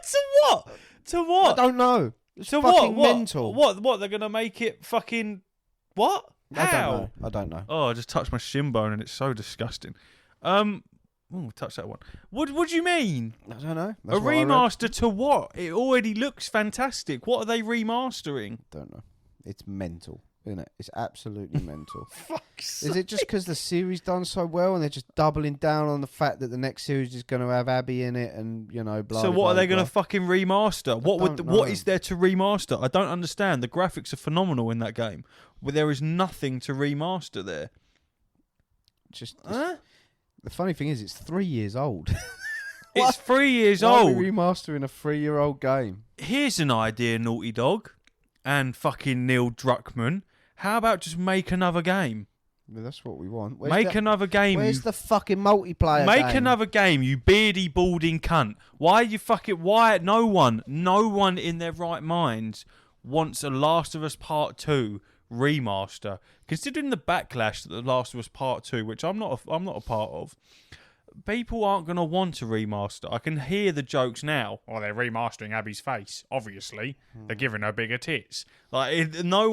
To what? To what? I don't know. It's to fucking what? mental. What? They're going to make it fucking... What? How? I don't know. Oh, I just touched my shin bone and it's so disgusting. Touch that one. What do you mean? I don't know. A remaster to what? It already looks fantastic. What are they remastering? Don't know. It's mental. isn't it? It's absolutely mental. Fuck's Is it just because the series done so well and they're just doubling down on the fact that the next series is going to have Abby in it and, you know, blah, So blah, what are they blah. going to fucking remaster? What know. is there to remaster? I don't understand. The graphics are phenomenal in that game, but there is nothing to remaster there. Just the funny thing is, it's 3 years old. It's 3 years Why old. are we remastering a 3-year-old game? Here's an idea, Naughty Dog and fucking Neil Druckmann. How about just make another game? Well, that's what we want. Another game. Where's the fucking multiplayer Make game? another game, you beardy, balding cunt. Why no one in their right minds wants a Last of Us Part 2 remaster. Considering the backlash that the Last of Us Part 2, which I'm not a part of, people aren't going to want a remaster. I can hear the jokes now. Oh, they're remastering Abby's face. Obviously, they're giving her bigger tits. No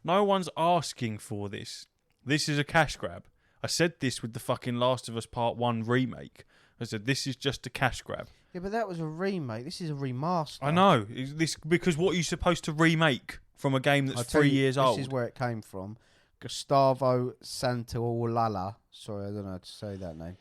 one's asking for this. This is a cash grab. I said this with the fucking Last of Us Part 1 remake. I said this is just a cash grab. Yeah, but that was a remake. This is a remaster. I know. Because what are you supposed to remake from a game that's 3 years old? This is where it came from. Gustavo Santaolalla. Sorry, I don't know how to say that name.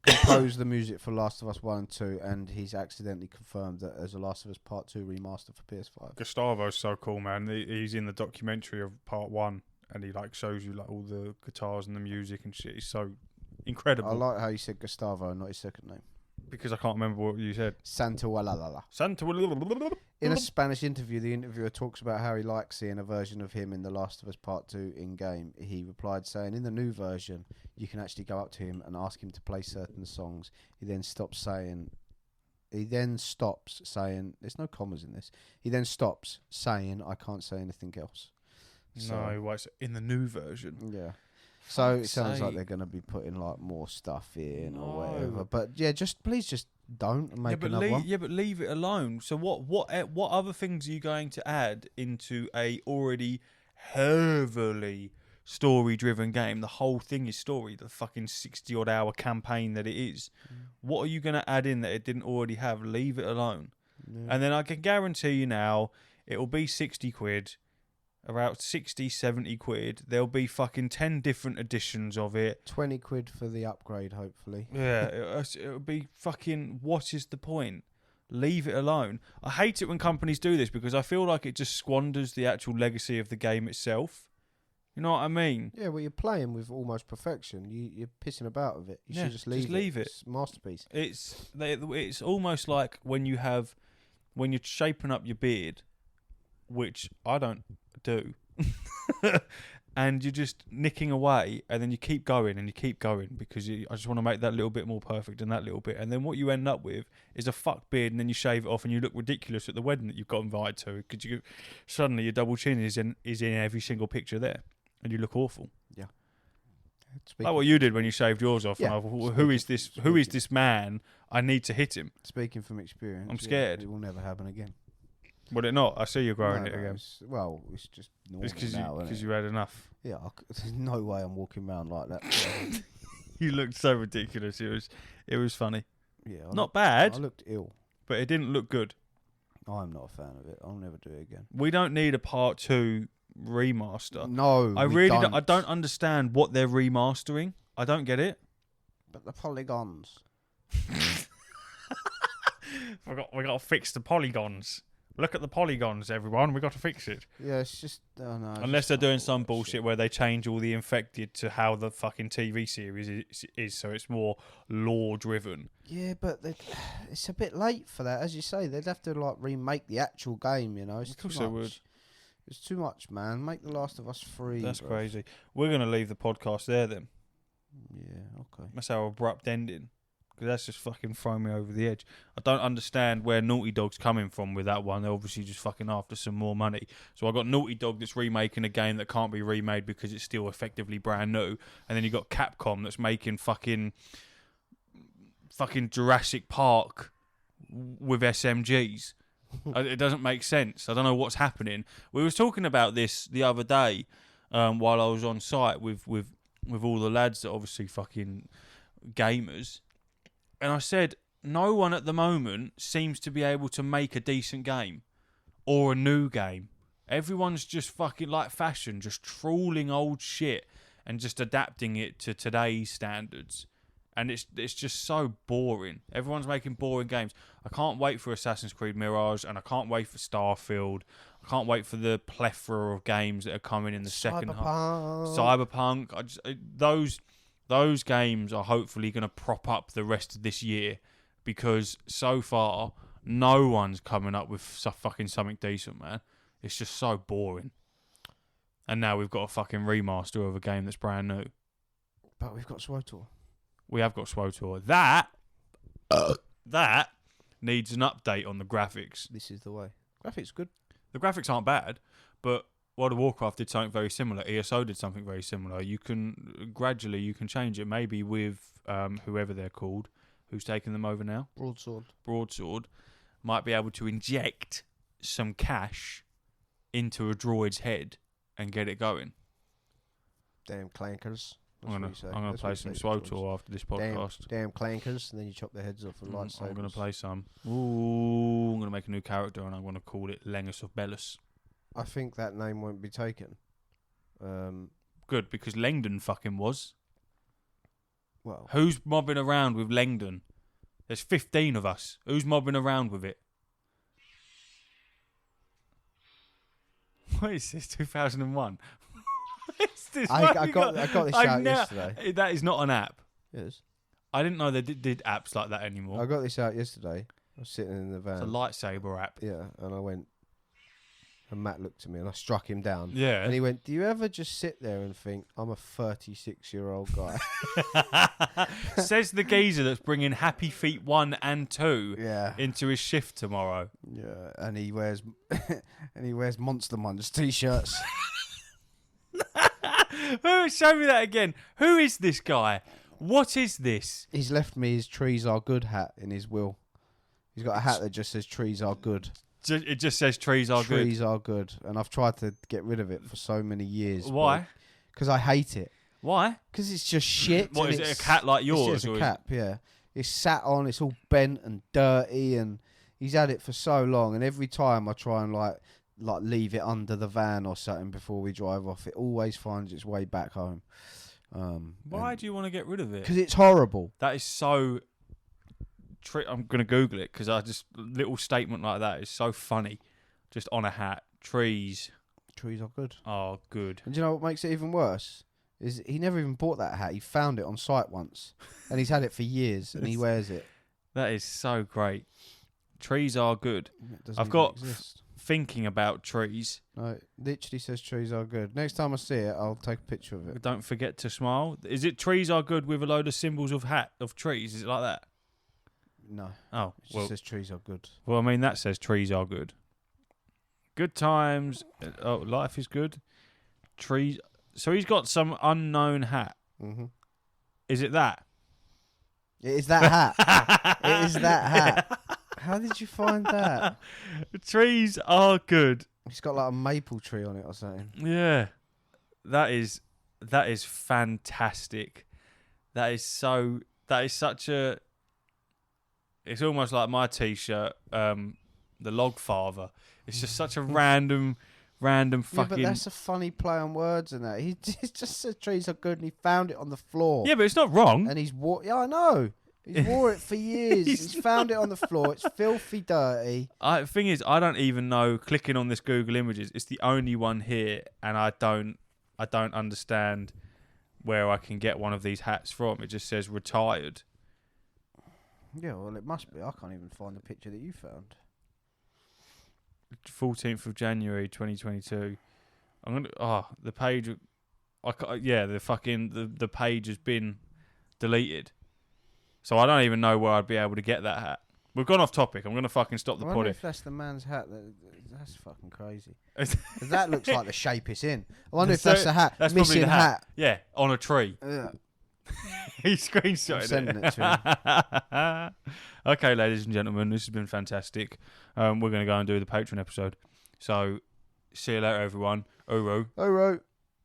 Composed the music for Last of Us 1 and 2, and he's accidentally confirmed that there's a Last of Us Part 2 remaster for PS5. Gustavo's so cool, man. He's in the documentary of Part 1, and he shows you all the guitars and the music and shit. He's so incredible. I like how you said Gustavo, not his second name. Because I can't remember what you said. Santaolalla. In a Spanish interview, the interviewer talks about how he likes seeing a version of him in The Last of Us Part 2 in-game. He replied saying, in the new version, you can actually go up to him and ask him to play certain songs. He then stops saying, there's no commas in this. He then stops saying, I can't say anything else. No, it's in the new version. Yeah. So it sounds like they're going to be putting more stuff in or whatever. But yeah, please don't make another one. Yeah, but leave it alone. So what other things are you going to add into a already heavily story-driven game? The whole thing is story. The fucking 60-odd hour campaign that it is. What are you going to add in that it didn't already have? Leave it alone. Yeah. And then I can guarantee you now, it will be 60 quid. About 60, 70 quid. There'll be fucking 10 different editions of it. 20 quid for the upgrade, hopefully. Yeah, it'll be fucking... What is the point? Leave it alone. I hate it when companies do this because I feel like it just squanders the actual legacy of the game itself. You know what I mean? Yeah, well, you're playing with almost perfection. You're pissing about with it. You should just leave it. It's a masterpiece. It's almost like when you're shaping up your beard, which I don't do, and you're just nicking away, and then you keep going and you keep going because I just want to make that little bit more perfect and that little bit, and then what you end up with is a fuck beard, and then you shave it off and you look ridiculous at the wedding that you've got invited to because suddenly your double chin is in every single picture there, and you look awful. Yeah. Like what you did when you shaved yours off. Yeah. And I thought, who is this man? I need to hit him. Speaking from experience, I'm scared. It will never happen again. Would it not? I see you growing it again. It's just normal because you had enough. Yeah, there's no way I'm walking around like that. You looked so ridiculous. It was funny. Yeah, not bad. I looked ill, but it didn't look good. I'm not a fan of it. I'll never do it again. We don't need a part 2 remaster. No, I don't understand what they're remastering. I don't get it. But the polygons. we got to fix the polygons. Look at the polygons, everyone. We got to fix it. Yeah, it's just no. Unless they're doing some bullshit where they change all the infected to how the fucking TV series is, so it's more lore driven. Yeah, but it's a bit late for that, as you say. They'd have to remake the actual game. It's of course too much. They would. It's too much, man. Make The Last of Us free. That's crazy. We're gonna leave the podcast there then. Yeah. Okay. That's our abrupt ending. Because that's just fucking throwing me over the edge. I don't understand where Naughty Dog's coming from with that one. They're obviously just fucking after some more money. So I got Naughty Dog that's remaking a game that can't be remade because it's still effectively brand new. And then you got Capcom that's making fucking Jurassic Park with SMGs. It doesn't make sense. I don't know what's happening. We was talking about this the other day while I was on site with all the lads that obviously fucking gamers. And I said, no one at the moment seems to be able to make a decent game or a new game Everyone's just fucking like fashion, just trawling old shit and just adapting it to today's standards. And it's just so boring. Everyone's making boring games. I can't wait for Assassin's Creed Mirage, and I can't wait for Starfield. I can't wait for the plethora of games that are coming in the second half. Cyberpunk. Those games are hopefully going to prop up the rest of this year, because so far no one's coming up with fucking something decent, man. It's just so boring. And now we've got a fucking remaster of a game that's brand new. But we've got SWTOR. We have got SWTOR. That needs an update on the graphics. This is the way. Graphics good. The graphics aren't bad, but World of Warcraft did something very similar. ESO did something very similar. You can change it. Maybe with whoever they're called, who's taken them over now. Broadsword might be able to inject some cash into a droid's head and get it going. Damn clankers. I'm gonna play some SWTOR after this podcast. Damn clankers, and then you chop their heads off with lightsabers. I'm gonna play some. Ooh, I'm gonna make a new character, and I'm gonna call it Lengus of Belus. I think that name won't be taken. Good, because Langdon fucking was. Well, who's mobbing around with Langdon? There's 15 of us. Who's mobbing around with it? What is this? 2001. What is this? I got this out yesterday. That is not an app. Yes. I didn't know they did apps like that anymore. I got this out yesterday. I was sitting in the van. It's a lightsaber app. Yeah, and I went, and Matt looked at me, and I struck him down. Yeah. And he went, "Do you ever just sit there and think, I'm a 36-year-old guy?" Says the geezer that's bringing Happy Feet 1 and 2 into his shift tomorrow. Yeah, and he wears Monster Munch t-shirts. Show me that again. Who is this guy? What is this? He's left me his "Trees Are Good" hat in his will. He's got a hat that just says "Trees Are Good." It just says "Trees Are Good." Trees are good, and I've tried to get rid of it for so many years. Why? Because I hate it. Why? Because it's just shit. What, is it a cat like yours? It's a cap, yeah. It's sat on, it's all bent and dirty, and he's had it for so long, and every time I try and like leave it under the van or something before we drive off, it always finds its way back home. Why do you want to get rid of it? Because it's horrible. That is so... I'm going to Google it, because little statement like that is so funny. Just on a hat. Trees are good. Oh, good. And do you know what makes it even worse? Is he never even bought that hat. He found it on site once, and he's had it for years, and he wears it. That is so great. Trees are good. I've got thinking about trees. No, it literally says "Trees Are Good." Next time I see it, I'll take a picture of it. Don't forget to smile. Is it "Trees Are Good" with a load of symbols of trees? Is it like that? No. Oh, it just says "Trees Are Good." Well, I mean, that says "Trees Are Good." Good times. Oh, life is good. Trees. So he's got some unknown hat. Mm-hmm. Is it that? It is that hat. It is that hat. How did you find that? Trees are good. It's got like a maple tree on it or something. Yeah. That is fantastic. That is such a... It's almost like my t-shirt, the Log Father. It's just such a random fucking... Yeah, but that's a funny play on words and that. He just said "Trees Are Good" and he found it on the floor. Yeah, but it's not wrong. And yeah, I know. He's wore it for years. He's found it on the floor. It's filthy dirty. The thing is, I don't even know, clicking on this Google Images, it's the only one here, and I don't understand where I can get one of these hats from. It just says "retired." Yeah, well, it must be. I can't even find the picture that you found. 14th of January 2022. The page. The page has been deleted, so I don't even know where I'd be able to get that hat. We've gone off topic. I'm gonna fucking stop the I wonder pod. if that's the man's hat. That's fucking crazy. That looks like the shape it's in. I wonder if that's the hat. That's missing probably the hat. Yeah, on a tree. Yeah. He screenshotted it. Sending it to him. Okay, ladies and gentlemen, this has been fantastic. We're going to go and do the Patreon episode. So, see you later, everyone. Oro. Oro.